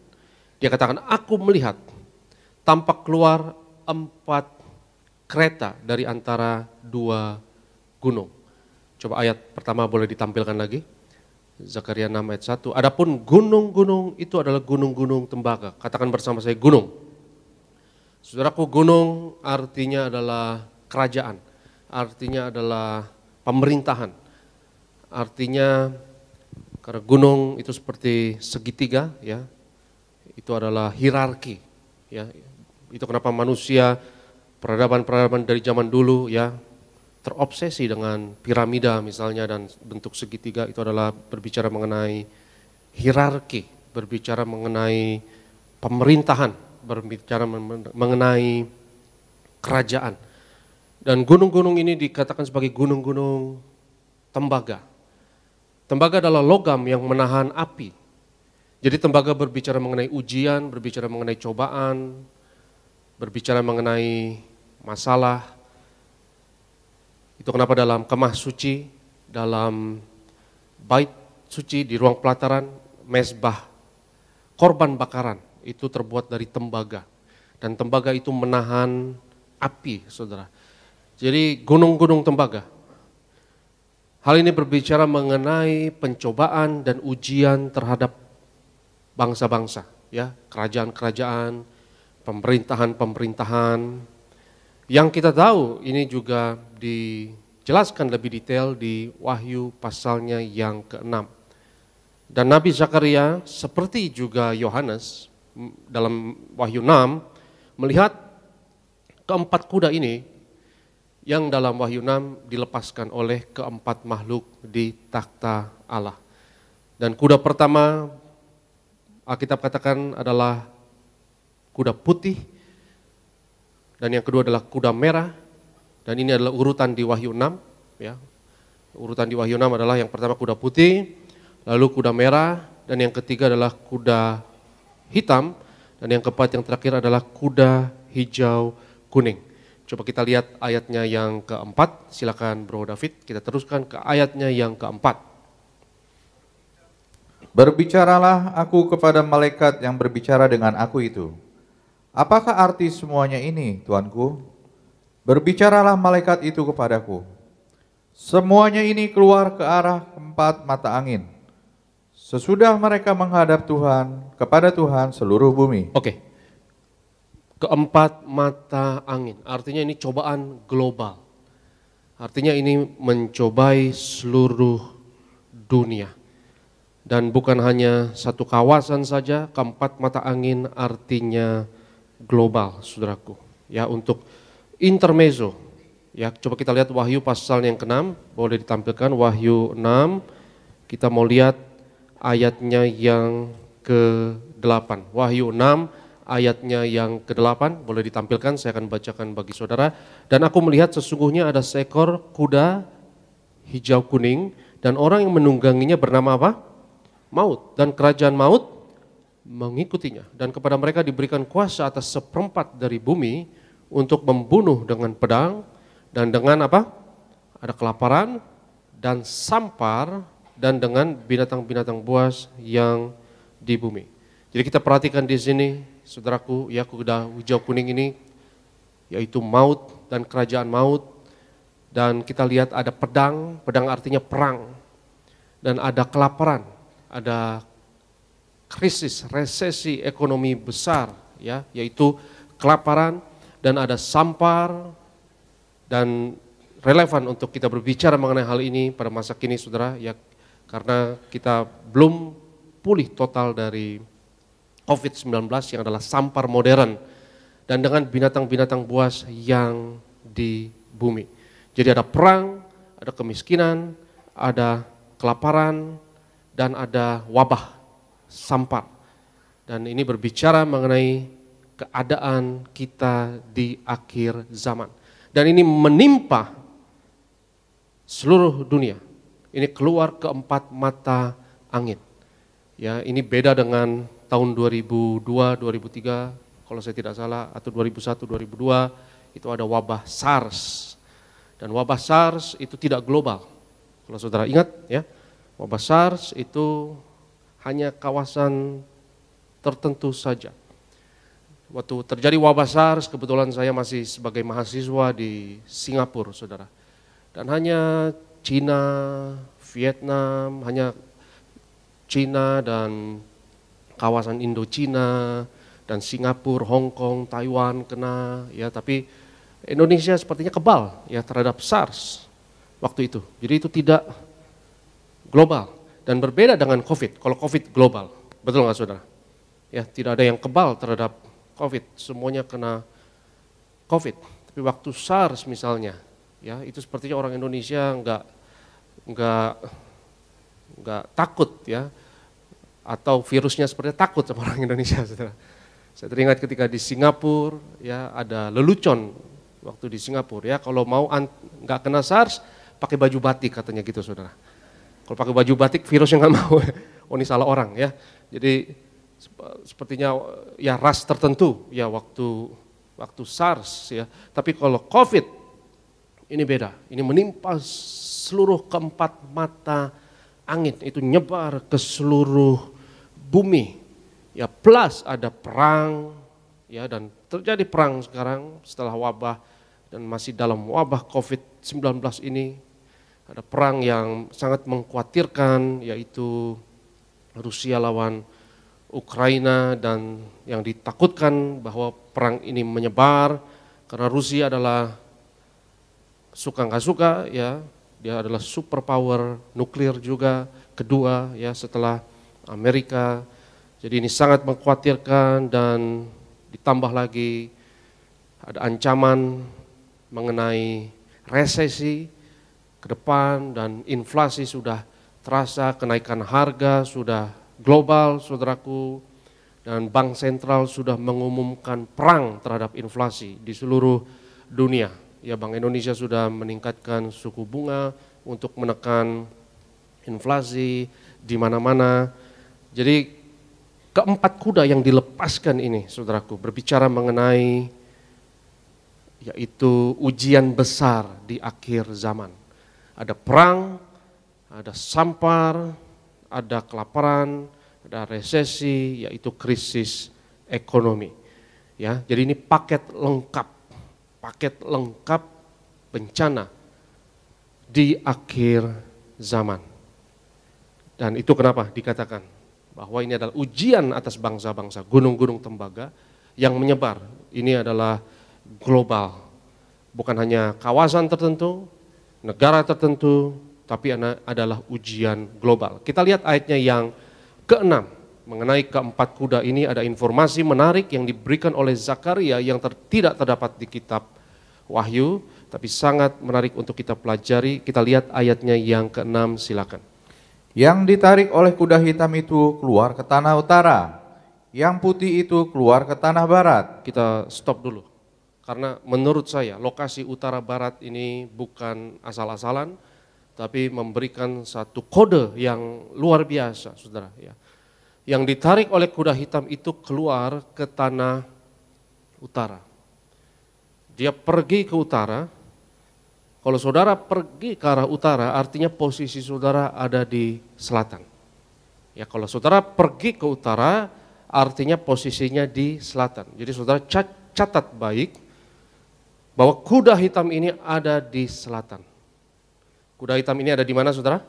Dia katakan, aku melihat tampak keluar 4 kereta dari antara 2 gunung. Coba ayat pertama boleh ditampilkan lagi. Zakaria 6 ayat 1. Adapun gunung-gunung itu adalah gunung-gunung tembaga. Katakan bersama saya gunung. Saudaraku, gunung artinya adalah kerajaan. Artinya adalah pemerintahan. Artinya karena gunung itu seperti segitiga ya. Itu adalah hierarki ya. Itu kenapa manusia peradaban-peradaban dari zaman dulu ya terobsesi dengan piramida misalnya dan bentuk segitiga. Itu adalah berbicara mengenai hierarki, berbicara mengenai pemerintahan, berbicara mengenai kerajaan. Dan gunung-gunung ini dikatakan sebagai gunung-gunung tembaga. Tembaga adalah logam yang menahan api. Jadi tembaga berbicara mengenai ujian, berbicara mengenai cobaan, berbicara mengenai masalah. Itu kenapa dalam kemah suci, dalam bait suci, di ruang pelataran, mezbah, korban bakaran, itu terbuat dari tembaga. Dan tembaga itu menahan api, saudara. Jadi gunung-gunung tembaga. Hal ini berbicara mengenai pencobaan dan ujian terhadap bangsa-bangsa, ya, kerajaan-kerajaan, pemerintahan-pemerintahan. Yang kita tahu ini juga dijelaskan lebih detail di Wahyu pasalnya yang ke-6. Dan Nabi Zakaria seperti juga Yohanes dalam Wahyu 6 melihat keempat kuda ini yang dalam Wahyu 6 dilepaskan oleh keempat makhluk di takhta Allah. Dan kuda pertama Alkitab katakan adalah kuda putih, dan yang kedua adalah kuda merah, dan ini adalah urutan di Wahyu 6. Ya. Urutan di Wahyu 6 adalah yang pertama kuda putih, lalu kuda merah, dan yang ketiga adalah kuda hitam, dan yang keempat yang terakhir adalah kuda hijau kuning. Coba kita lihat ayatnya yang keempat, silakan Bro David, kita teruskan ke ayatnya yang keempat. Berbicaralah aku kepada malaikat yang berbicara dengan aku itu. Apakah arti semuanya ini, Tuanku? Berbicaralah malaikat itu kepadaku. Semuanya ini keluar ke arah keempat mata angin. Sesudah mereka menghadap Tuhan, kepada Tuhan seluruh bumi. Oke. Keempat mata angin, artinya ini cobaan global. Artinya ini mencobai seluruh dunia. Dan bukan hanya satu kawasan saja, keempat mata angin artinya global, saudaraku. Ya, untuk intermezzo. Ya, coba kita lihat Wahyu pasal yang ke-6, boleh ditampilkan Wahyu 6. Kita mau lihat ayatnya yang ke-8. Wahyu 6 ayatnya yang ke-8 boleh ditampilkan, saya akan bacakan bagi saudara. Dan aku melihat sesungguhnya ada seekor kuda hijau kuning dan orang yang menungganginya bernama apa? Maut, dan kerajaan maut mengikutinya. Dan kepada mereka diberikan kuasa atas seperempat dari bumi untuk membunuh dengan pedang dan dengan apa? Ada kelaparan dan sampar dan dengan binatang-binatang buas yang di bumi. Jadi kita perhatikan di sini, saudaraku, ya, kuda hijau kuning ini yaitu maut dan kerajaan maut, dan kita lihat ada pedang, pedang artinya perang, dan ada kelaparan, ada krisis, resesi ekonomi besar, ya, yaitu kelaparan, dan ada sampar. Dan relevan untuk kita berbicara mengenai hal ini pada masa kini, saudara, ya, karena kita belum pulih total dari COVID-19 yang adalah sampar modern, dan dengan binatang-binatang buas yang di bumi. Jadi ada perang, ada kemiskinan, ada kelaparan, dan ada wabah, sampar. Dan ini berbicara mengenai keadaan kita di akhir zaman. Dan ini menimpa seluruh dunia. Ini keluar keempat mata angin. Ya, ini beda dengan tahun 2002, 2003, kalau saya tidak salah, atau 2001, 2002, itu ada wabah SARS. Dan wabah SARS itu tidak global. Kalau saudara ingat, ya, wabah SARS itu hanya kawasan tertentu saja. Waktu terjadi wabah SARS, kebetulan saya masih sebagai mahasiswa di Singapura, saudara. Dan hanya Cina, Vietnam, hanya Cina dan kawasan Indochina dan Singapura, Hong Kong, Taiwan kena, ya, tapi Indonesia sepertinya kebal ya terhadap SARS waktu itu. Jadi itu tidak global dan berbeda dengan COVID. Kalau COVID global, betul nggak saudara? Ya, tidak ada yang kebal terhadap COVID, semuanya kena COVID. Tapi waktu SARS misalnya, ya, itu sepertinya orang Indonesia nggak takut, ya, atau virusnya sepertinya takut sama orang Indonesia, saudara. Saya teringat ketika di Singapura, ya, ada lelucon waktu di Singapura, ya, kalau mau nggak kena SARS, pakai baju batik katanya gitu, saudara. Kalau pakai baju batik virusnya nggak mau, oh ini salah orang, ya. Jadi sepertinya ya ras tertentu, ya, waktu SARS, ya. Tapi kalau COVID ini beda, ini menimpa seluruh keempat mata angin, itu nyebar ke seluruh bumi, ya, plus ada perang, ya, dan terjadi perang sekarang setelah wabah dan masih dalam wabah COVID-19 ini, ada perang yang sangat mengkhawatirkan, yaitu Rusia lawan Ukraina, dan yang ditakutkan bahwa perang ini menyebar karena Rusia adalah suka nggak suka, ya, dia adalah superpower nuklir juga kedua, ya, setelah Amerika. Jadi ini sangat mengkhawatirkan, dan ditambah lagi ada ancaman mengenai resesi ke depan, dan inflasi sudah terasa, kenaikan harga sudah global, saudaraku, dan Bank Sentral sudah mengumumkan perang terhadap inflasi di seluruh dunia. Ya, Bank Indonesia sudah meningkatkan suku bunga untuk menekan inflasi di mana-mana. Jadi keempat kuda yang dilepaskan ini, saudaraku, berbicara mengenai yaitu ujian besar di akhir zaman. Ada perang, ada sampar, ada kelaparan, ada resesi, yaitu krisis ekonomi. Ya, jadi ini paket lengkap bencana di akhir zaman. Dan itu kenapa dikatakan bahwa ini adalah ujian atas bangsa-bangsa, gunung-gunung tembaga yang menyebar. Ini adalah global, bukan hanya kawasan tertentu, negara tertentu, tapi adalah ujian global. Kita lihat ayatnya yang ke-6, mengenai keempat kuda ini ada informasi menarik yang diberikan oleh Zakaria yang tidak terdapat di kitab Wahyu, tapi sangat menarik untuk kita pelajari. Kita lihat ayatnya yang ke-6, silakan. Yang ditarik oleh kuda hitam itu keluar ke tanah utara, yang putih itu keluar ke tanah barat. Kita stop dulu, karena menurut saya lokasi utara barat ini bukan asal-asalan, tapi memberikan satu kode yang luar biasa, saudara. Ya. Yang ditarik oleh kuda hitam itu keluar ke tanah utara. Dia pergi ke utara. Kalau saudara pergi ke arah utara, artinya posisi saudara ada di selatan. Ya, kalau saudara pergi ke utara, artinya posisinya di selatan. Jadi saudara catat baik bahwa kuda hitam ini ada di selatan. Kuda hitam ini ada di mana, saudara?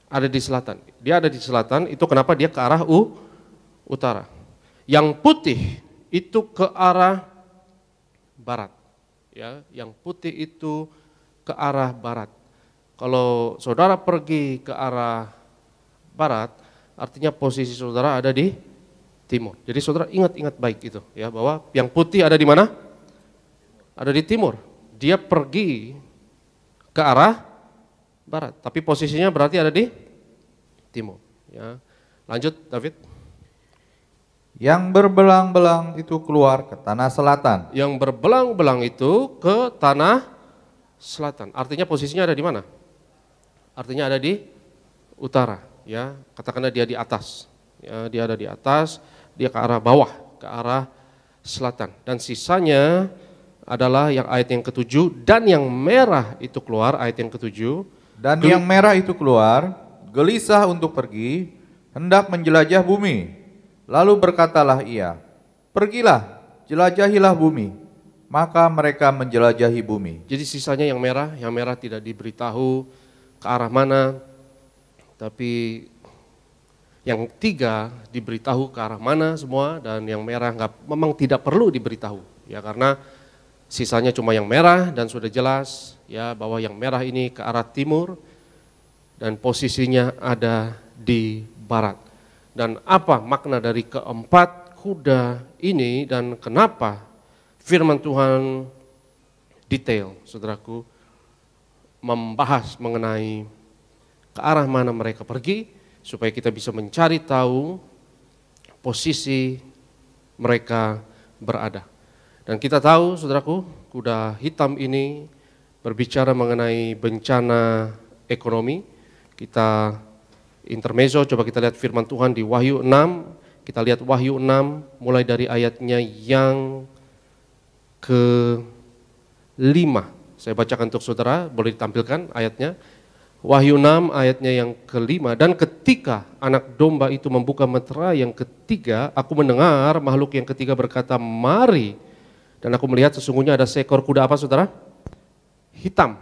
Ada di selatan. Dia ada di selatan, itu kenapa dia ke arah utara. Yang putih itu ke arah barat. Ya, yang putih itu ke arah barat. Kalau saudara pergi ke arah barat, artinya posisi saudara ada di timur. Jadi saudara ingat baik itu, ya, bahwa yang putih ada di mana? Ada di timur. Dia pergi ke arah barat, tapi posisinya berarti ada di timur. Ya. Lanjut, David. Yang berbelang-belang itu keluar ke tanah selatan. Yang berbelang-belang itu ke tanah selatan. Artinya posisinya ada di mana? Artinya ada di utara. Ya, katakanlah dia di atas. Ya, dia ada di atas, dia ke arah bawah, ke arah selatan. Dan sisanya adalah yang ayat yang ke-7, dan yang merah itu keluar, ayat yang ke-7. Dan yang merah itu keluar, gelisah untuk pergi, hendak menjelajah bumi. Lalu berkatalah ia, pergilah, jelajahilah bumi. Maka mereka menjelajahi bumi. Jadi sisanya yang merah tidak diberitahu ke arah mana, tapi yang 3 diberitahu ke arah mana semua, dan yang merah memang tidak perlu diberitahu, ya, karena sisanya cuma yang merah dan sudah jelas, ya, bahwa yang merah ini ke arah timur dan posisinya ada di barat. Dan apa makna dari keempat kuda ini dan kenapa firman Tuhan detail, saudaraku, membahas mengenai ke arah mana mereka pergi, supaya kita bisa mencari tahu posisi mereka berada. Dan kita tahu, saudaraku, kuda hitam ini berbicara mengenai bencana ekonomi. Kita intermezzo, coba kita lihat firman Tuhan di Wahyu 6. Kita lihat Wahyu 6 mulai dari ayatnya yang ke-5. Saya bacakan untuk saudara, boleh ditampilkan ayatnya. Wahyu 6 ayatnya yang ke-5. Dan ketika anak domba itu membuka meterai yang ketiga, aku mendengar makhluk yang ketiga berkata, mari. Dan aku melihat sesungguhnya ada seekor kuda apa, saudara? Hitam.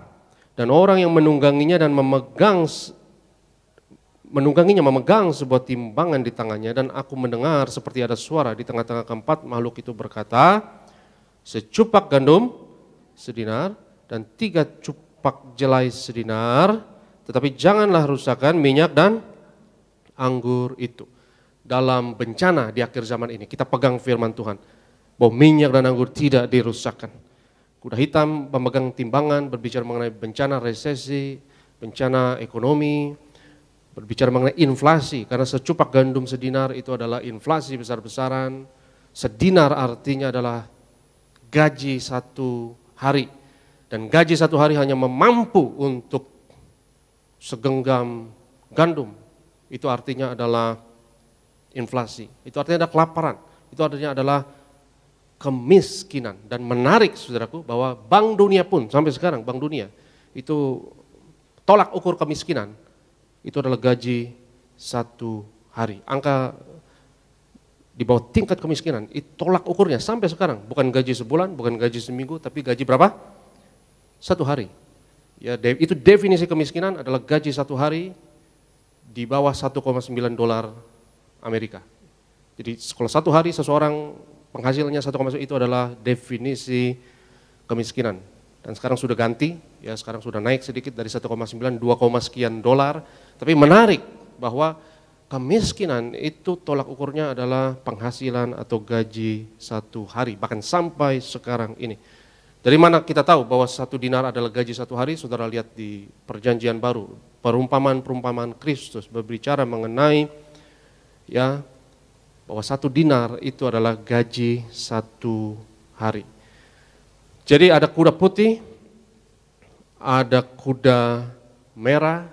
Dan orang yang menungganginya dan memegang sebuah timbangan di tangannya, dan aku mendengar seperti ada suara di tengah-tengah keempat makhluk itu berkata, secupak gandum sedinar dan 3 cupak jelai sedinar, tetapi janganlah rusakkan minyak dan anggur itu. Dalam bencana di akhir zaman ini, kita pegang firman Tuhan, bahwa minyak dan anggur tidak dirusakkan. Kuda hitam pemegang timbangan berbicara mengenai bencana resesi, bencana ekonomi, berbicara mengenai inflasi, karena secupak gandum sedinar itu adalah inflasi besar-besaran. Sedinar artinya adalah gaji 1 hari, dan gaji 1 hari hanya mampu untuk segenggam gandum. Itu artinya adalah inflasi. Itu artinya ada kelaparan. Itu artinya adalah kemiskinan. Dan menarik saudaraku bahwa Bank Dunia pun sampai sekarang Bank Dunia itu tolak ukur kemiskinan itu adalah gaji 1 hari. Angka di bawah tingkat kemiskinan itu tolak ukurnya sampai sekarang. Bukan gaji sebulan, bukan gaji seminggu, tapi gaji berapa? 1 hari. Ya, itu definisi kemiskinan adalah gaji 1 hari di bawah 1,9 dolar Amerika. Jadi kalau 1 hari seseorang penghasilannya 1,9 itu adalah definisi kemiskinan. Dan sekarang sudah ganti, ya sekarang sudah naik sedikit dari 1,9, 2, sekian dolar. Tapi menarik bahwa kemiskinan itu tolak ukurnya adalah penghasilan atau gaji 1 hari, bahkan sampai sekarang ini. Dari mana kita tahu bahwa 1 dinar adalah gaji 1 hari? Saudara lihat di Perjanjian Baru, perumpamaan Kristus berbicara mengenai ya bahwa 1 dinar itu adalah gaji 1 hari. Jadi ada kuda putih, ada kuda merah,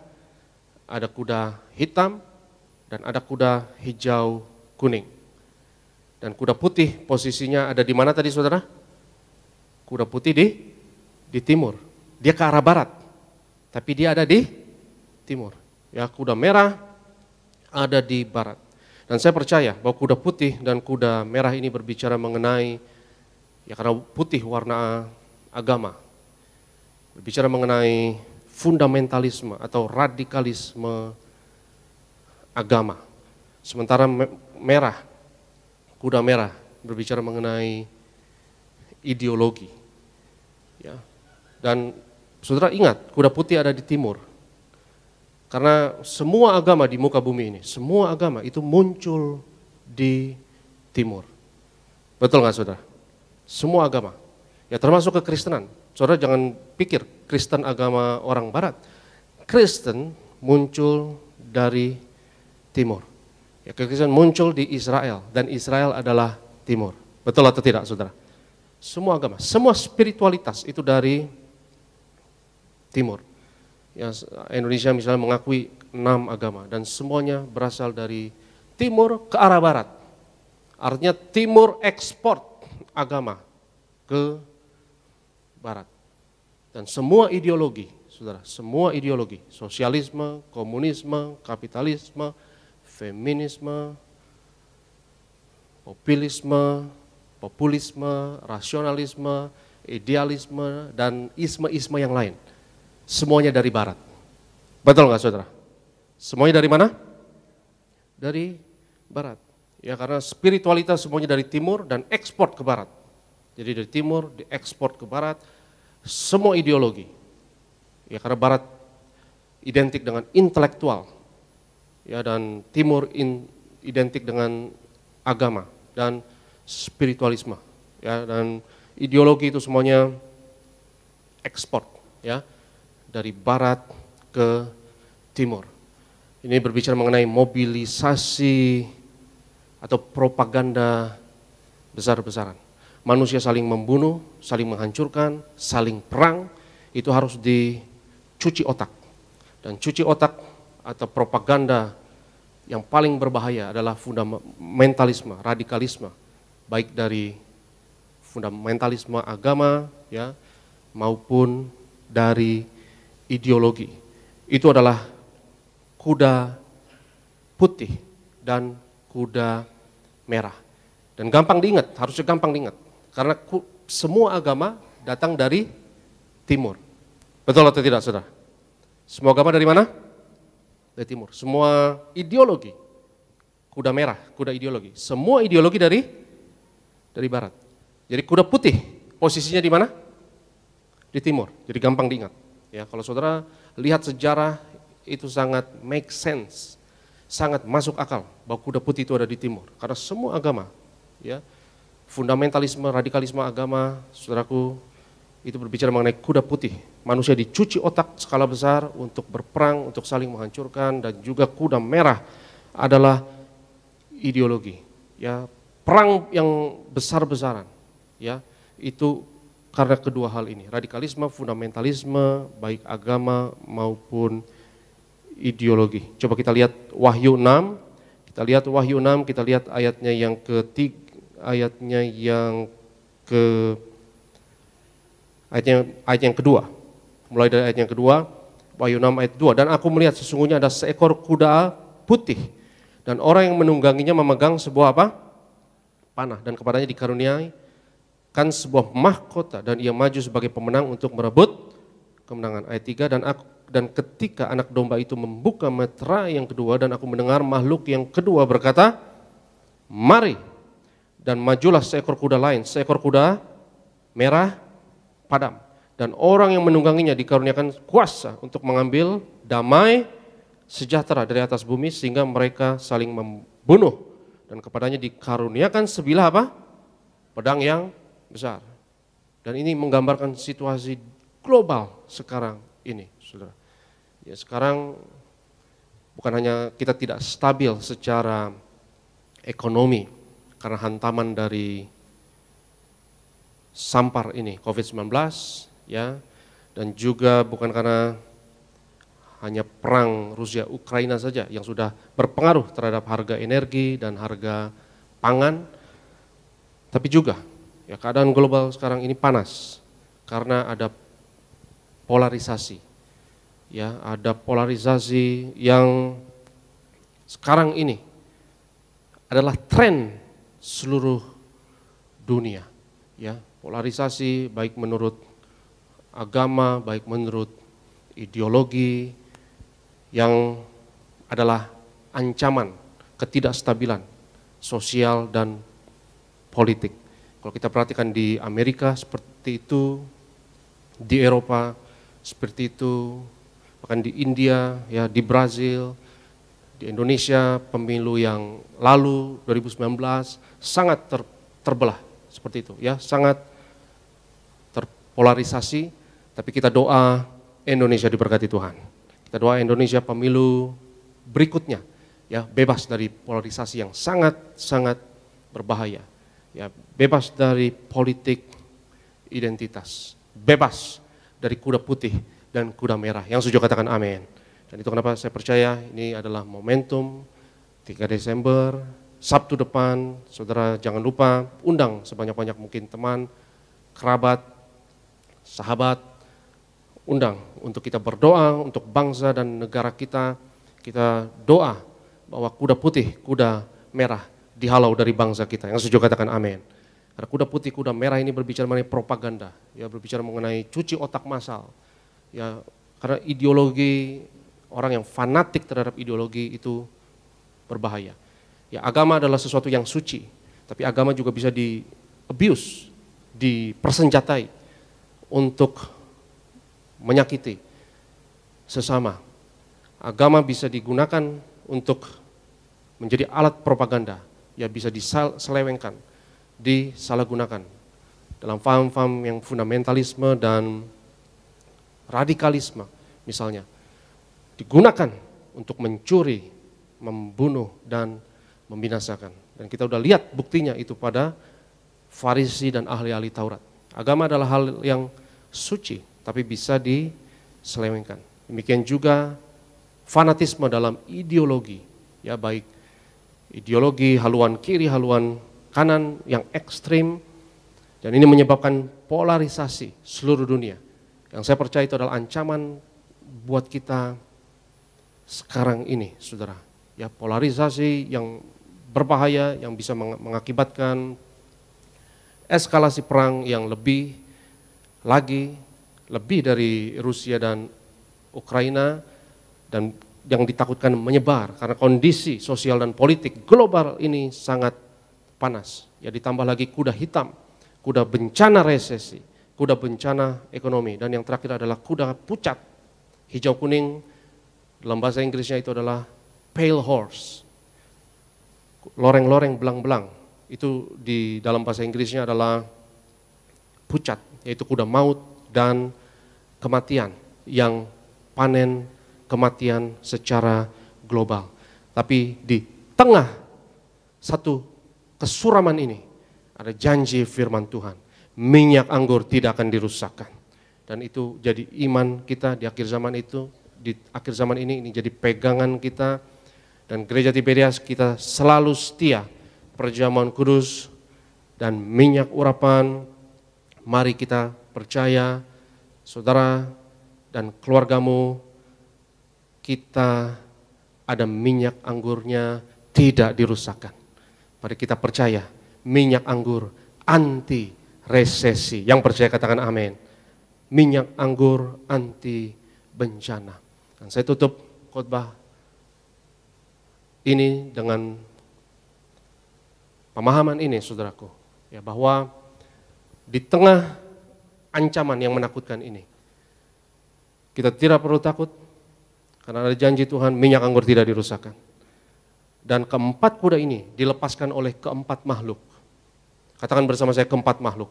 ada kuda hitam, dan ada kuda hijau kuning. Dan kuda putih posisinya ada di mana tadi saudara? Kuda putih di timur, dia ke arah barat, tapi dia ada di timur. Ya, kuda merah ada di barat. Dan saya percaya bahwa kuda putih dan kuda merah ini berbicara mengenai, ya karena putih warna agama, berbicara mengenai fundamentalisme atau radikalisme agama. Sementara merah, kuda merah berbicara mengenai ideologi. Ya. Dan saudara ingat, kuda putih ada di timur. Karena semua agama di muka bumi ini, semua agama itu muncul di timur. Betul nggak saudara? Semua agama. Ya termasuk kekristenan. Saudara jangan pikir Kristen agama orang barat. Kristen muncul dari timur. Ya, kekristenan muncul di Israel dan Israel adalah timur. Betul atau tidak saudara? Semua agama, semua spiritualitas itu dari timur. Ya, Indonesia misalnya mengakui 6 agama dan semuanya berasal dari timur ke arah barat. Artinya timur ekspor agama ke barat. Dan semua ideologi, saudara, semua ideologi, sosialisme, komunisme, kapitalisme, feminisme, populisme, rasionalisme, idealisme, dan isme-isme yang lain. Semuanya dari barat. Betul nggak saudara? Semuanya dari mana? Dari barat. Ya karena spiritualitas semuanya dari timur dan ekspor ke barat. Jadi dari timur diekspor ke barat semua ideologi. Ya karena barat identik dengan intelektual. Ya dan timur identik dengan agama dan spiritualisme. Ya dan ideologi itu semuanya ekspor ya dari barat ke timur. Ini berbicara mengenai mobilisasi atau propaganda besar-besaran. Manusia saling membunuh, saling menghancurkan, saling perang, itu harus dicuci otak. Dan cuci otak atau propaganda yang paling berbahaya adalah fundamentalisme, radikalisme, baik dari fundamentalisme agama ya maupun dari ideologi. Itu adalah kuda putih dan kuda merah. Dan gampang diingat, harusnya gampang diingat. Karena semua agama datang dari timur. Betul atau tidak saudara? Semua agama dari mana? Dari timur. Semua ideologi, kuda merah, kuda ideologi. Semua ideologi dari barat. Jadi kuda putih posisinya di mana? Di timur. Jadi gampang diingat. Ya, kalau saudara lihat sejarah itu sangat make sense, sangat masuk akal bahwa kuda putih itu ada di timur. Karena semua agama, ya, fundamentalisme, radikalisme agama, saudaraku, itu berbicara mengenai kuda putih. Manusia dicuci otak skala besar untuk berperang, untuk saling menghancurkan, dan juga kuda merah adalah ideologi, ya, perang yang besar-besaran, ya, itu. Karena kedua hal ini, radikalisme, fundamentalisme, baik agama maupun ideologi. Coba kita lihat Wahyu 6, kita Kita lihat Wahyu 6, kita lihat ayatnya yang ayat yang kedua. Mulai dari ayat yang kedua, Wahyu 6 ayat 2. Dan aku melihat sesungguhnya ada seekor kuda putih, dan orang yang menungganginya memegang sebuah apa? Panah, dan kepadanya dikaruniai kan sebuah mahkota, dan ia maju sebagai pemenang untuk merebut kemenangan. Ayat 3, dan ketika anak domba itu membuka meterai yang kedua, dan aku mendengar makhluk yang kedua berkata, mari, dan majulah seekor kuda lain, seekor kuda merah padam, dan orang yang menungganginya dikaruniakan kuasa untuk mengambil damai sejahtera dari atas bumi, sehingga mereka saling membunuh, dan kepadanya dikaruniakan sebilah apa? Pedang yang besar. Dan ini menggambarkan situasi global sekarang ini, saudara. Ya, sekarang bukan hanya kita tidak stabil secara ekonomi karena hantaman dari sampar ini, COVID-19, ya, dan juga bukan karena hanya perang Rusia Ukraina saja yang sudah berpengaruh terhadap harga energi dan harga pangan, tapi juga ya keadaan global sekarang ini panas karena ada polarisasi. Ya, ada polarisasi yang sekarang ini adalah tren seluruh dunia. Ya, polarisasi baik menurut agama, baik menurut ideologi, yang adalah ancaman ketidakstabilan sosial dan politik. Kalau kita perhatikan di Amerika seperti itu, di Eropa seperti itu, bahkan di India, ya, di Brazil, di Indonesia pemilu yang lalu 2019 sangat terbelah seperti itu, ya, sangat terpolarisasi. Tapi kita doa Indonesia diberkati Tuhan. Kita doa Indonesia pemilu berikutnya, ya, bebas dari polarisasi yang sangat berbahaya, ya, bebas dari politik identitas, bebas dari kuda putih dan kuda merah. Yang setuju katakan amin. Dan itu kenapa saya percaya ini adalah momentum 3 Desember, Sabtu depan, saudara jangan lupa undang sebanyak-banyak mungkin teman, kerabat, sahabat, undang untuk kita berdoa untuk bangsa dan negara kita. Kita doa bahwa kuda putih, kuda merah dihalau dari bangsa kita. Yang setuju katakan amin. Karena kuda putih, kuda merah ini berbicara mengenai propaganda, ya, berbicara mengenai cuci otak massal. Ya, karena ideologi, orang yang fanatik terhadap ideologi itu berbahaya. Ya, agama adalah sesuatu yang suci, tapi agama juga bisa di-abuse, dipersenjatai untuk menyakiti sesama. Agama bisa digunakan untuk menjadi alat propaganda, ya, bisa diselewengkan, disalahgunakan dalam paham-paham yang fundamentalisme dan radikalisme misalnya, digunakan untuk mencuri, membunuh, dan membinasakan. Dan kita udah lihat buktinya itu pada Farisi dan ahli-ahli Taurat. Agama adalah hal yang suci, tapi bisa diselewengkan. Demikian juga fanatisme dalam ideologi, ya, baik ideologi haluan kiri, haluan kanan yang ekstrim, dan ini menyebabkan polarisasi seluruh dunia. Yang saya percaya itu adalah ancaman buat kita sekarang ini, saudara. Ya, polarisasi yang berbahaya yang bisa mengakibatkan eskalasi perang yang lebih dari Rusia dan Ukraina, dan yang ditakutkan menyebar karena kondisi sosial dan politik global ini sangat panas. Ya, ditambah lagi kuda hitam, kuda bencana resesi, kuda bencana ekonomi, dan yang terakhir adalah kuda pucat, hijau kuning, dalam bahasa Inggrisnya itu adalah pale horse, loreng-loreng belang-belang, itu di dalam bahasa Inggrisnya adalah pucat, yaitu kuda maut dan kematian yang panen kematian secara global. Tapi di tengah satu kesuraman ini ada janji firman Tuhan, minyak anggur tidak akan dirusakkan. Dan itu jadi iman kita di akhir zaman itu, di akhir zaman ini jadi pegangan kita, Dan gereja Tiberias kita selalu setia, perjamuan kudus dan minyak urapan. Mari kita percaya, saudara dan keluargamu, kita ada minyak anggurnya tidak dirusakkan. Mari kita percaya, minyak anggur anti resesi. Yang percaya katakan amin. Minyak anggur anti bencana. Dan saya tutup khotbah ini dengan pemahaman ini, saudaraku, ya, bahwa di tengah ancaman yang menakutkan ini, kita tidak perlu takut, karena ada janji Tuhan, minyak anggur tidak dirusakkan. Dan keempat kuda ini dilepaskan oleh keempat makhluk. Katakan bersama saya, keempat makhluk.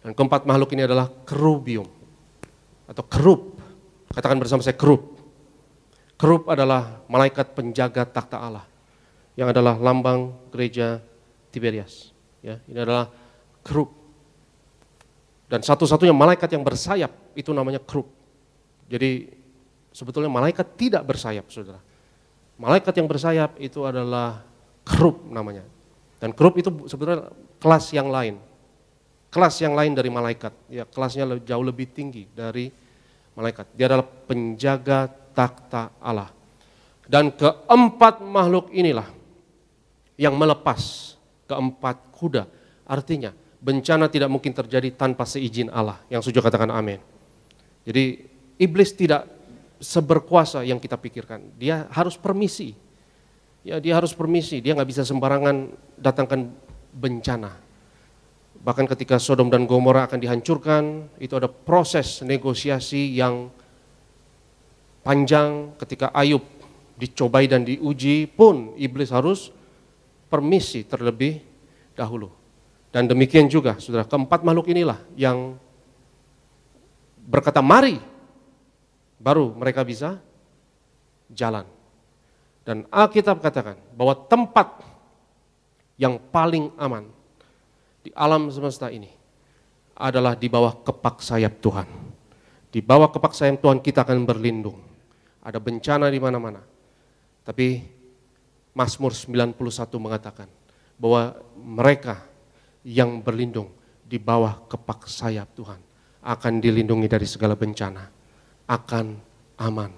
Dan keempat makhluk ini adalah kerubium atau kerub. Katakan bersama saya, kerub. Kerub adalah malaikat penjaga takhta Allah, yang adalah lambang gereja Tiberias. Ya, ini adalah kerub. Dan satu-satunya malaikat yang bersayap itu namanya kerub. Jadi sebetulnya malaikat tidak bersayap, saudara. Malaikat yang bersayap itu adalah kerub namanya. Dan kerub itu sebetulnya kelas yang lain. Kelas yang lain dari malaikat. Ya, kelasnya jauh lebih tinggi dari malaikat. Dia adalah penjaga takhta Allah. Dan keempat makhluk inilah yang melepas keempat kuda. Artinya bencana tidak mungkin terjadi tanpa seizin Allah. Yang setuju katakan amin. Jadi iblis tidak seberkuasa yang kita pikirkan. Dia harus permisi. Ya, dia harus permisi. Dia nggak bisa sembarangan datangkan bencana. Bahkan ketika Sodom dan Gomora akan dihancurkan, itu ada proses negosiasi yang panjang. Ketika Ayub dicobai dan diuji pun iblis harus permisi terlebih dahulu. Dan demikian juga, saudara, keempat makhluk inilah yang berkata mari, baru mereka bisa jalan. Dan Alkitab katakan bahwa tempat yang paling aman di alam semesta ini adalah di bawah kepak sayap Tuhan. Di bawah kepak sayap Tuhan kita akan berlindung. Ada bencana di mana-mana. Tapi Mazmur 91 mengatakan bahwa mereka yang berlindung di bawah kepak sayap Tuhan akan dilindungi dari segala bencana, akan aman.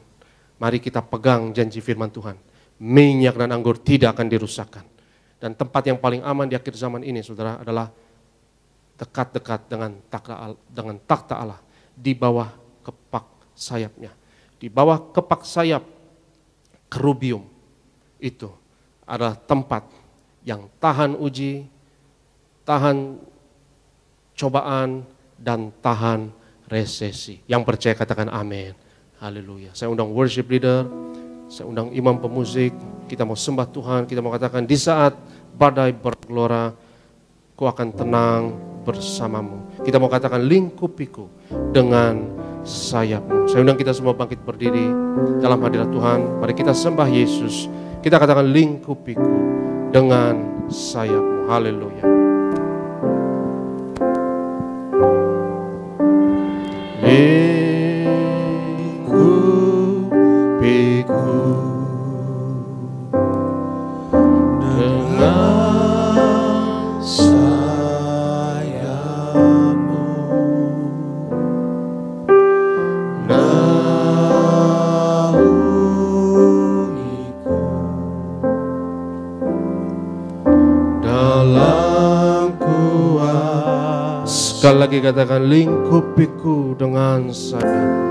Mari kita pegang janji firman Tuhan. Minyak dan anggur tidak akan dirusakkan. Dan tempat yang paling aman di akhir zaman ini, saudara, adalah dekat-dekat dengan takhta Allah, di bawah kepak sayapnya. Di bawah kepak sayap kerubium itu adalah tempat yang tahan uji, tahan cobaan, dan tahan resesi. Yang percaya katakan amin. Haleluya. Saya undang worship leader, saya undang imam pemusik, kita mau sembah Tuhan, kita mau katakan di saat badai bergelora, ku akan tenang bersamamu. Kita mau katakan lingkupiku dengan sayapmu. Saya undang kita semua bangkit berdiri dalam hadirat Tuhan. Mari kita sembah Yesus. Kita katakan lingkupiku dengan sayapmu. Haleluya. Lingkupiku dengan sayapmu, naungiku dalam kuasa. Sekali lagi katakan lingkupiku dengan sayapmu.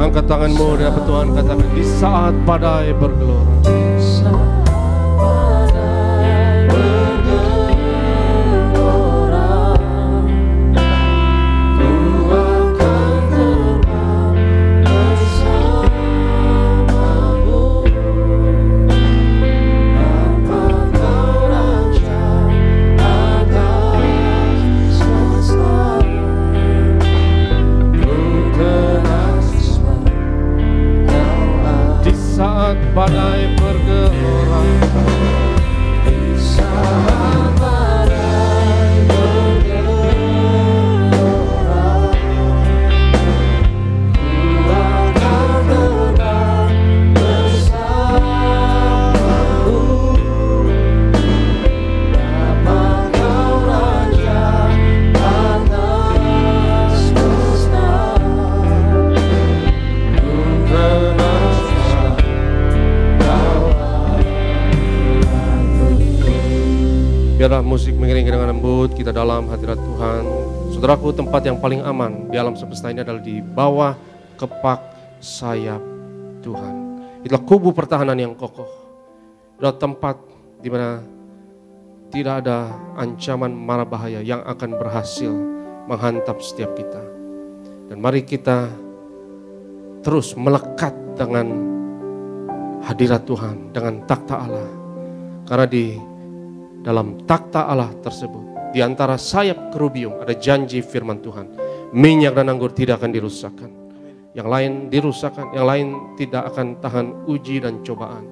Angkat tanganmu dan Tuhan katakan di saat badai bergelora. Biarlah musik mengiringi dengan lembut kita dalam hadirat Tuhan. Saudaraku, tempat yang paling aman di alam semesta ini adalah di bawah kepak sayap Tuhan. Itulah kubu pertahanan yang kokoh. Itulah tempat di mana tidak ada ancaman mara bahaya yang akan berhasil menghantam setiap kita. Dan mari kita terus melekat dengan hadirat Tuhan, dengan takhta Allah. Karena di dalam takhta Allah tersebut, di antara sayap kerubium ada janji firman Tuhan. Minyak dan anggur tidak akan dirusakkan. Yang lain dirusakkan, yang lain tidak akan tahan uji dan cobaan.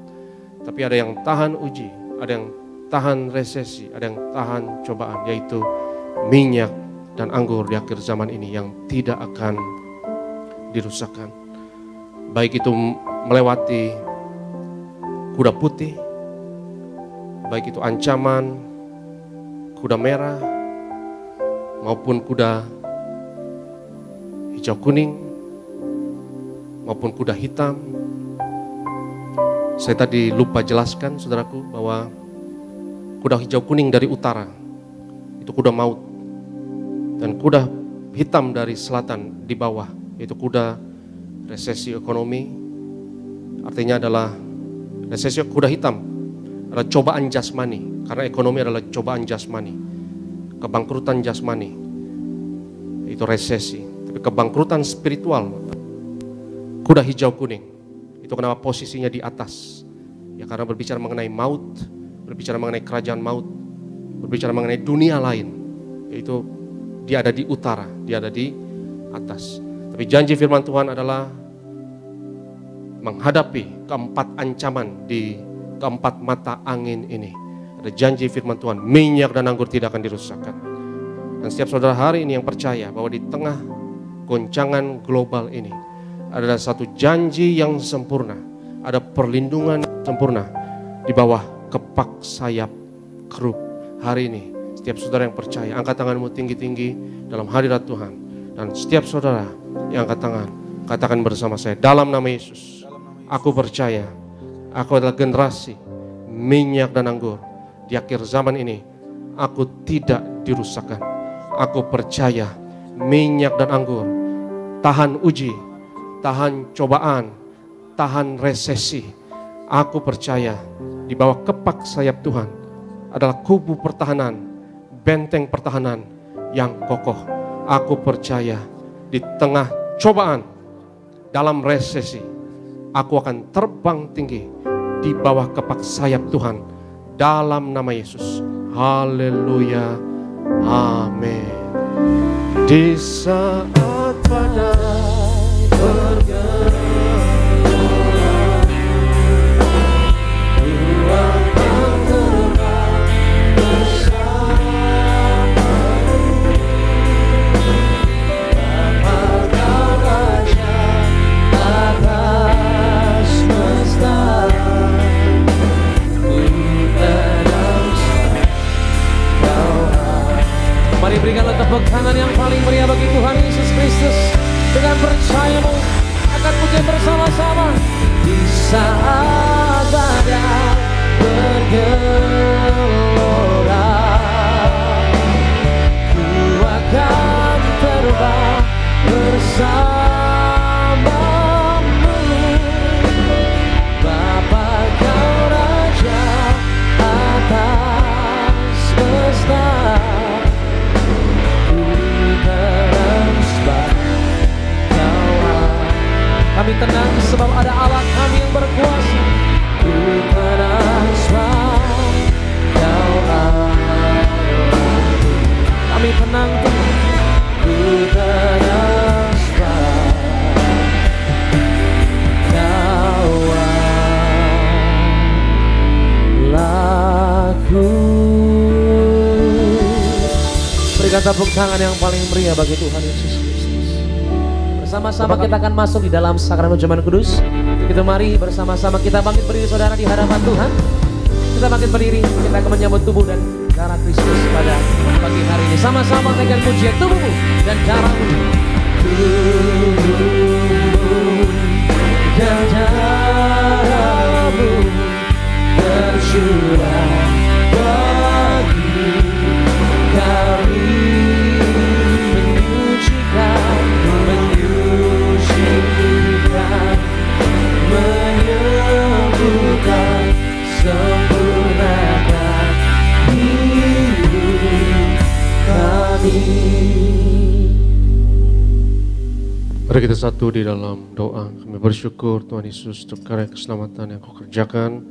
Tapi ada yang tahan uji, ada yang tahan resesi, ada yang tahan cobaan, yaitu minyak dan anggur di akhir zaman ini yang tidak akan dirusakkan. Baik itu melewati kuda putih, baik itu ancaman kuda merah maupun kuda hijau kuning maupun kuda hitam. Saya tadi lupa jelaskan saudaraku bahwa kuda hijau kuning dari utara itu kuda maut, dan kuda hitam dari selatan di bawah yaitu kuda resesi ekonomi. Artinya adalah resesi kuda hitam adalah cobaan jasmani, karena ekonomi adalah cobaan jasmani, kebangkrutan jasmani, itu resesi. Tapi kebangkrutan spiritual, kuda hijau kuning, itu kenapa posisinya di atas? Ya karena berbicara mengenai maut, berbicara mengenai kerajaan maut, berbicara mengenai dunia lain, yaitu dia ada di utara, dia ada di atas. Tapi janji firman Tuhan adalah menghadapi keempat ancaman di keempat mata angin ini. Ada janji firman Tuhan, minyak dan anggur tidak akan dirusakkan. Dan setiap saudara hari ini yang percaya bahwa di tengah goncangan global ini adalah satu janji yang sempurna, ada perlindungan sempurna di bawah kepak sayap kerub. Hari ini setiap saudara yang percaya, angkat tanganmu tinggi-tinggi dalam hadirat Tuhan. Dan setiap saudara yang angkat tangan, katakan bersama saya, dalam nama Yesus, aku percaya aku adalah generasi minyak dan anggur. Di akhir zaman ini aku tidak dirusakkan. Aku percaya minyak dan anggur tahan uji, tahan cobaan, tahan resesi. Aku percaya di bawah kepak sayap Tuhan adalah kubu pertahanan, benteng pertahanan yang kokoh. Aku percaya di tengah cobaan, dalam resesi, aku akan terbang tinggi di bawah kepak sayap Tuhan dalam nama Yesus. Haleluya. Amin. Di saat badai bergelora, Tuhan terbang bersamamu. Bapa Kau Raja atas semesta. Mari berikanlah tepuk tangan yang paling meriah bagi Tuhan Yesus Kristus. Dengan percayamu akan puji bersama-sama. Di saat badai bergelora, Ku akan terbang bersamamu. Bapa Kau Raja atas semesta. Kami tenang sebab ada Allah kami yang berkuasa. Ku tenang sebab Kau Allah. Kami tenang Tuhan. Ku tenang sebab Kau Allahku. Berikan tepuk tangan yang paling meriah bagi Tuhan Yesus. Sama-sama kita akan masuk di dalam sakramen perjamuan kudus. Kita mari bersama-sama kita bangkit berdiri saudara di hadapan Tuhan. Kita bangkit berdiri, kita akan menyambut tubuh dan darah Kristus pada pagi hari ini. Sama-sama naikkan pujian tubuhmu dan darahmu. Tubuhmu dan darahmu tercurah bagi Mari kita satu di dalam doa. Kami bersyukur Tuhan Yesus untuk karya keselamatan yang Kau kerjakan.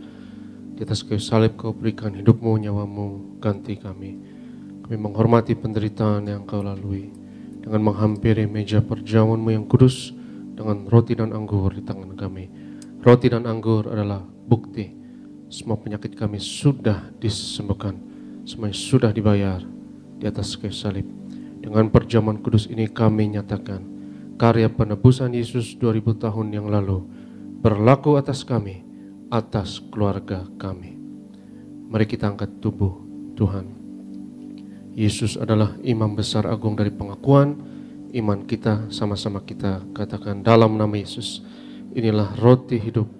Di atas kayu salib Kau berikan hidupmu, nyawamu, ganti kami. Kami menghormati penderitaan yang Kau lalui. Dengan menghampiri meja perjamuan-Mu yang kudus, dengan roti dan anggur di tangan kami. Roti dan anggur adalah bukti semua penyakit kami sudah disembuhkan. Semuanya sudah dibayar di atas kayu salib. Dengan perjamuan kudus ini kami nyatakan karya penebusan Yesus 2000 tahun yang lalu berlaku atas kami, atas keluarga kami. Mari kita angkat tubuh Tuhan. Yesus adalah imam besar agung dari pengakuan iman kita. Sama-sama kita katakan dalam nama Yesus, inilah roti hidup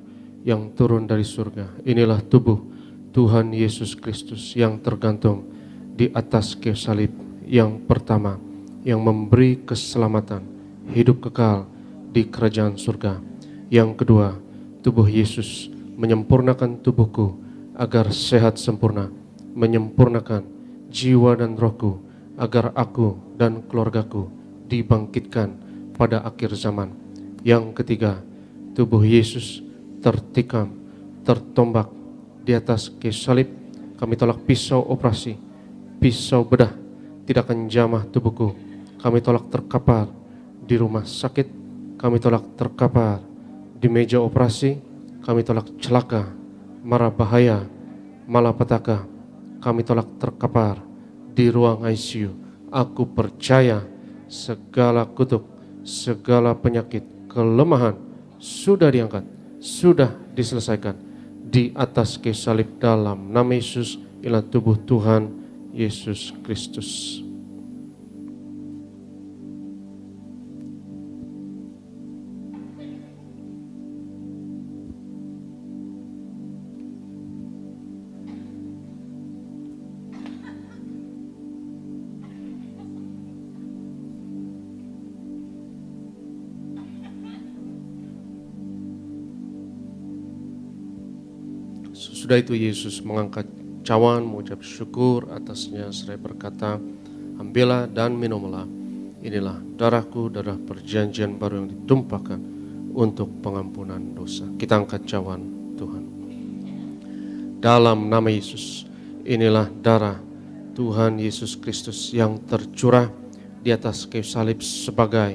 yang turun dari surga. Inilah tubuh Tuhan Yesus Kristus yang tergantung di atas kayu salib. Yang pertama, yang memberi keselamatan, hidup kekal di kerajaan surga. Yang kedua, tubuh Yesus menyempurnakan tubuhku agar sehat sempurna, menyempurnakan jiwa dan rohku agar aku dan keluargaku dibangkitkan pada akhir zaman. Yang ketiga, tubuh Yesus tertikam, tertombak di atas kayu salib. Kami tolak pisau operasi, pisau bedah tidak akan jamah tubuhku. Kami tolak terkapar di rumah sakit, kami tolak terkapar di meja operasi, kami tolak celaka, mara bahaya, malapetaka, kami tolak terkapar di ruang ICU. Aku percaya segala kutuk, segala penyakit, kelemahan sudah diangkat, sudah diselesaikan di atas kayu salib dalam nama Yesus. Inilah tubuh Tuhan Yesus Kristus. Sudah itu Yesus mengangkat cawan, mengucap syukur atasnya, seraya berkata, ambillah dan minumlah, inilah darahku, darah perjanjian baru yang ditumpahkan untuk pengampunan dosa. Kita angkat cawan Tuhan. Dalam nama Yesus, inilah darah Tuhan Yesus Kristus yang tercurah di atas kayu salib sebagai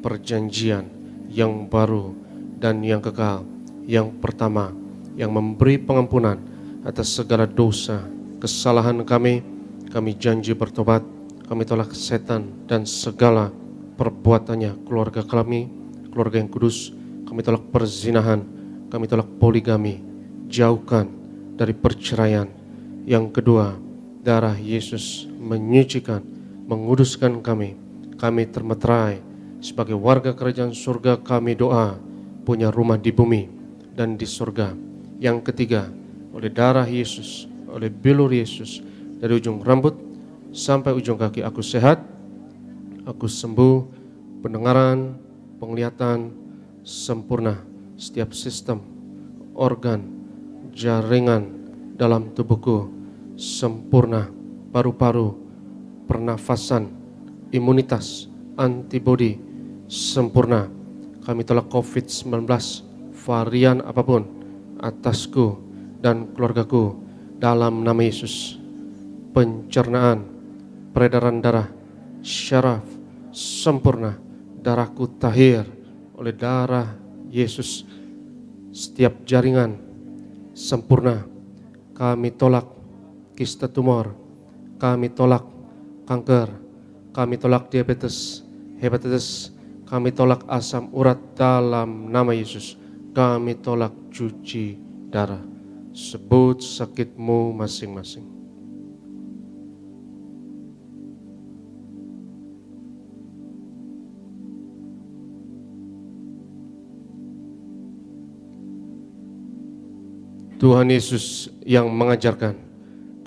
perjanjian yang baru dan yang kekal. Yang pertama, yang memberi pengampunan atas segala dosa, kesalahan kami. Kami janji bertobat, kami tolak setan dan segala perbuatannya, keluarga kami, keluarga yang kudus. Kami tolak perzinahan, kami tolak poligami, jauhkan dari perceraian. Yang kedua, darah Yesus menyucikan, menguduskan kami. Kami termeterai sebagai warga kerajaan surga. Kami doa punya rumah di bumi dan di surga. Yang ketiga, oleh darah Yesus, oleh bilur Yesus, dari ujung rambut sampai ujung kaki aku sehat, aku sembuh, pendengaran, penglihatan sempurna, setiap sistem, organ, jaringan dalam tubuhku sempurna, paru-paru, pernafasan, imunitas, antibodi sempurna. Kami tolak COVID-19, varian apapun atasku dan keluargaku dalam nama Yesus. Pencernaan, peredaran darah, syaraf sempurna, darahku tahir oleh darah Yesus. Setiap jaringan sempurna. Kami tolak kista tumor, kami tolak kanker, kami tolak diabetes, hepatitis, kami tolak asam urat dalam nama Yesus. Kami tolak cuci darah. Sebut sakitmu masing-masing. Tuhan Yesus yang mengajarkan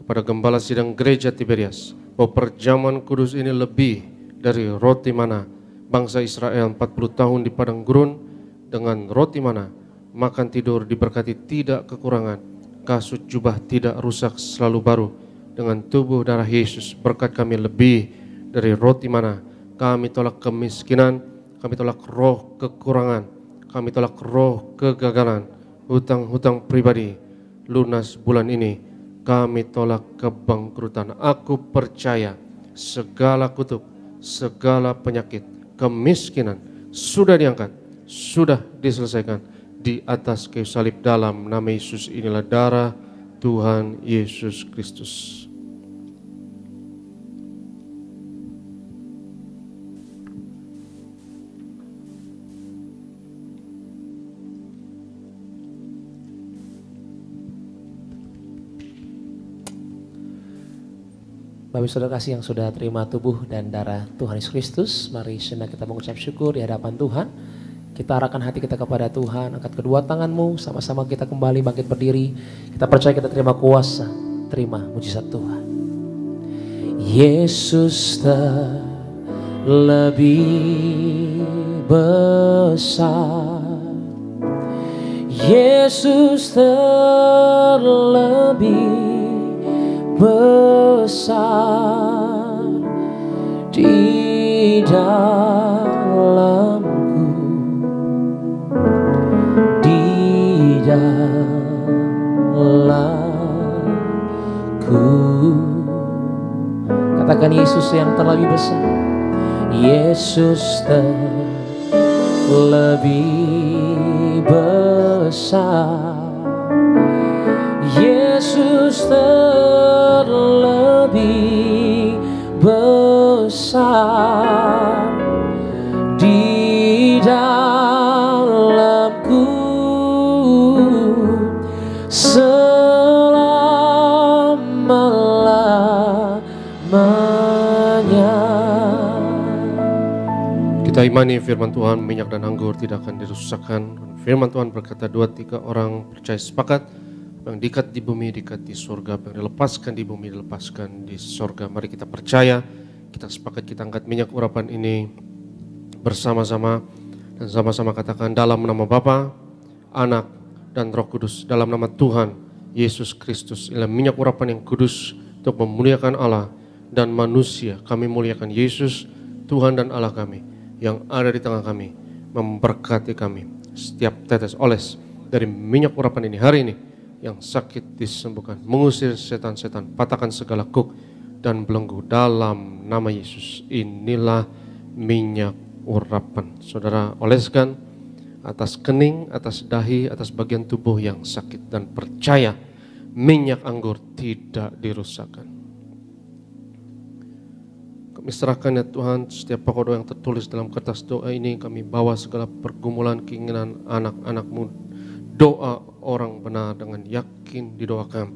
kepada gembala sidang gereja Tiberias bahwa perjamuan kudus ini lebih dari roti mana bangsa Israel 40 tahun di padang gurun. Dengan roti mana makan tidur diberkati, tidak kekurangan, kasut jubah tidak rusak, selalu baru. Dengan tubuh darah Yesus berkat kami lebih dari roti mana. Kami tolak kemiskinan, Kami tolak roh kekurangan, kami tolak roh kegagalan, hutang-hutang pribadi, lunas bulan ini. Kami tolak kebangkrutan. Aku percaya segala kutuk, segala penyakit, kemiskinan sudah diangkat, sudah diselesaikan di atas kayu salib. Dalam nama Yesus, inilah darah Tuhan Yesus Kristus. Bapak Saudara kasih yang sudah terima tubuh dan darah Tuhan Yesus Kristus, mari sejenak kita mengucap syukur di hadapan Tuhan. Kita arahkan hati kita kepada Tuhan, angkat kedua tanganmu, sama-sama kita kembali bangkit berdiri. Kita percaya kita terima kuasa, terima mujizat Tuhan. Yesus terlebih besar, Yesus terlebih besar di dalamku, di dalamku. Katakan Yesus yang terlebih besar, Yesus terlebih besar, Yesus terlebih besar di dalamku selama-lamanya. Kita imani firman Tuhan, minyak dan anggur tidak akan dirusakkan. Firman Tuhan berkata 2-3 orang percaya sepakat, yang diikat di bumi diikat di surga, yang dilepaskan di bumi dilepaskan di surga. Mari kita percaya, kita sepakat, kita angkat minyak urapan ini bersama-sama dan sama-sama katakan dalam nama Bapa, Anak dan Roh Kudus, dalam nama Tuhan Yesus Kristus. Inilah minyak urapan yang kudus untuk memuliakan Allah dan manusia. Kami muliakan Yesus, Tuhan dan Allah kami yang ada di tengah kami, memberkati kami. Setiap tetes oles dari minyak urapan ini hari ini, yang sakit disembuhkan, mengusir setan-setan, patahkan segala kuk dan belenggu dalam nama Yesus. Inilah minyak urapan. Saudara oleskan atas kening, atas dahi, atas bagian tubuh yang sakit, dan percaya minyak anggur tidak dirusakkan. Kami serahkan ya Tuhan setiap pokok doa yang tertulis dalam kertas doa ini. Kami bawa segala pergumulan, keinginan anak-anak-Mu, doa orang benar dengan yakin didoakan.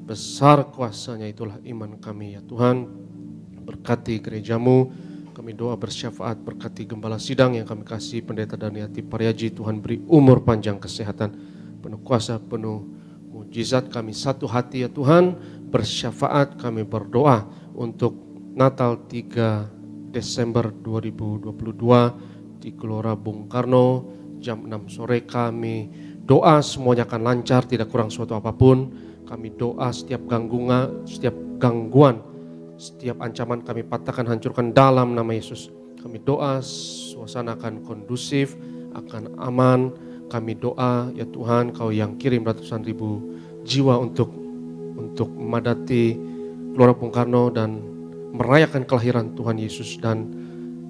Besar kuasanya, itulah iman kami ya Tuhan. Berkati gerejamu, kami doa bersyafaat, berkati gembala sidang yang kami kasih, Pendeta Daniati Pariaji. Tuhan beri umur panjang, kesehatan, penuh kuasa, penuh mujizat. Kami satu hati ya Tuhan, bersyafaat. Kami berdoa untuk Natal 3 Desember 2022 di Gelora Bung Karno jam 6 sore. Kami doa semuanya akan lancar, tidak kurang suatu apapun. Kami doa setiap gangguan, setiap ancaman kami patahkan, hancurkan dalam nama Yesus. Kami doa suasana akan kondusif, akan aman. Kami doa ya Tuhan, Kau yang kirim ratusan ribu jiwa untuk memadati Gelora Bung Karno dan merayakan kelahiran Tuhan Yesus. Dan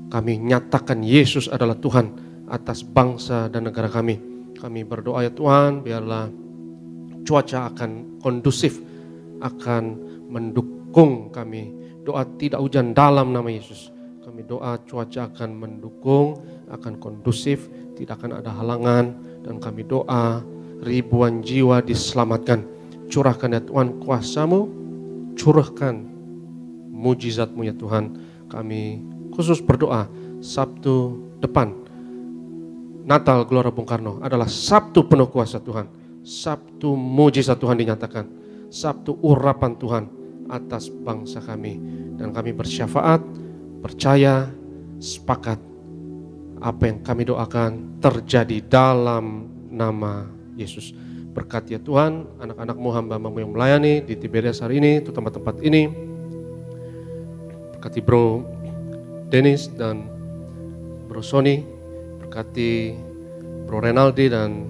kami nyatakan Yesus adalah Tuhan atas bangsa dan negara kami. Kami berdoa ya Tuhan, biarlah cuaca akan kondusif, akan mendukung kami. Doa tidak hujan dalam nama Yesus. Kami doa cuaca akan mendukung, akan kondusif, tidak akan ada halangan. Dan kami doa ribuan jiwa diselamatkan. Curahkan ya Tuhan kuasa-Mu, curahkan mujizat-Mu ya Tuhan. Kami khusus berdoa Sabtu depan Natal Gelora Bung Karno adalah Sabtu penuh kuasa Tuhan, Sabtu mujizat Tuhan dinyatakan, Sabtu urapan Tuhan atas bangsa kami. Dan kami bersyafaat, percaya, sepakat, apa yang kami doakan terjadi dalam nama Yesus. Berkati ya Tuhan anak-anak-Mu, hamba-Hamba-Mu yang melayani di Tiberias hari ini, di tempat-tempat ini. Berkati Bro Dennis dan Bro Bro Sony, berkati Bro Renaldi dan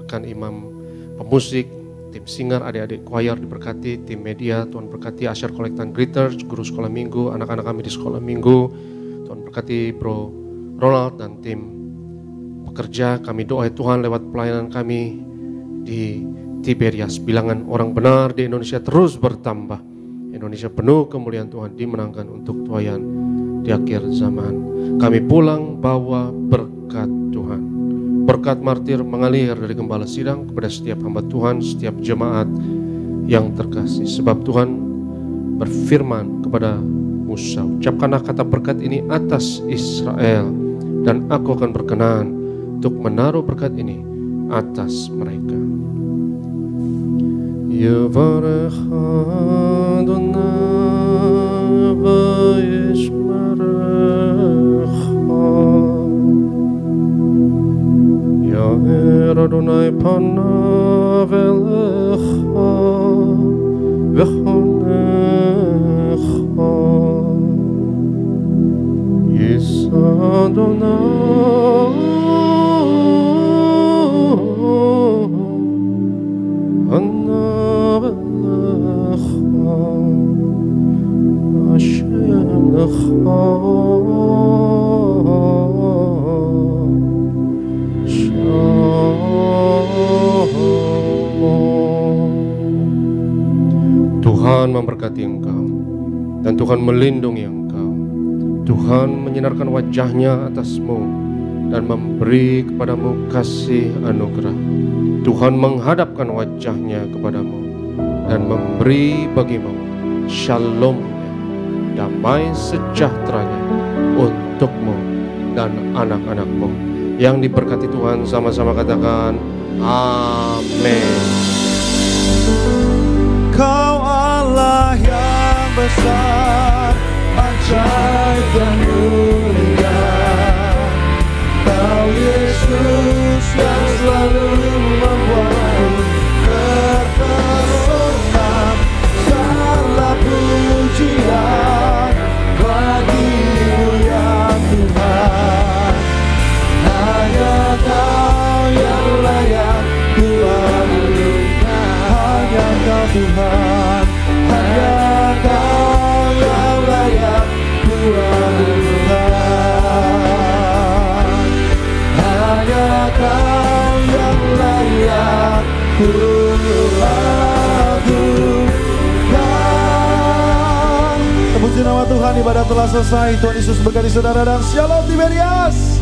rekan imam pemusik, tim singer, adik-adik choir diberkati, tim media, Tuhan berkati Asyar Kolektan Greeters, guru sekolah minggu, anak-anak kami di sekolah minggu, Tuhan berkati Bro Ronald dan tim pekerja. Kami doa Tuhan lewat pelayanan kami di Tiberias, bilangan orang benar di Indonesia terus bertambah. Indonesia penuh kemuliaan Tuhan dimenangkan untuk tuayan di akhir zaman. Kami pulang bawa berkat Tuhan. Berkat martir mengalir dari gembala sidang kepada setiap hamba Tuhan, setiap jemaat yang terkasih. Sebab Tuhan berfirman kepada Musa, ucapkanlah kata berkat ini atas Israel, dan aku akan berkenan untuk menaruh berkat ini atas mereka. Yevarech Adonai vayishmerecha, Ya'er Adonai panav elecha v'chonecha, Yisa Adonai panav elecha, Hashem lecha Tuhan memberkati engkau dan Tuhan melindungi engkau. Tuhan menyinarkan wajahnya atasmu dan memberi kepadamu kasih anugerah. Tuhan menghadapkan wajahnya kepadamu dan memberi bagimu shalomnya, damai sejahteranya untukmu dan anak-anakmu. Yang diberkati Tuhan sama-sama katakan amin. Kau Allah yang besar, ajaib dan mulia. Kau Yesus yang selalu membuatku terpesona. Segala pujian bagimu ya Tuhan. Hanya Kau yang layak kuagukan. Hanya Kau Tuhan, hanya Kau yang layak kuagukan. Hanya Kau yang layak kuagukan. Puji nama Tuhan, ibadah telah selesai. Tuhan Yesus berkati saudara dan Shalom Tiberias.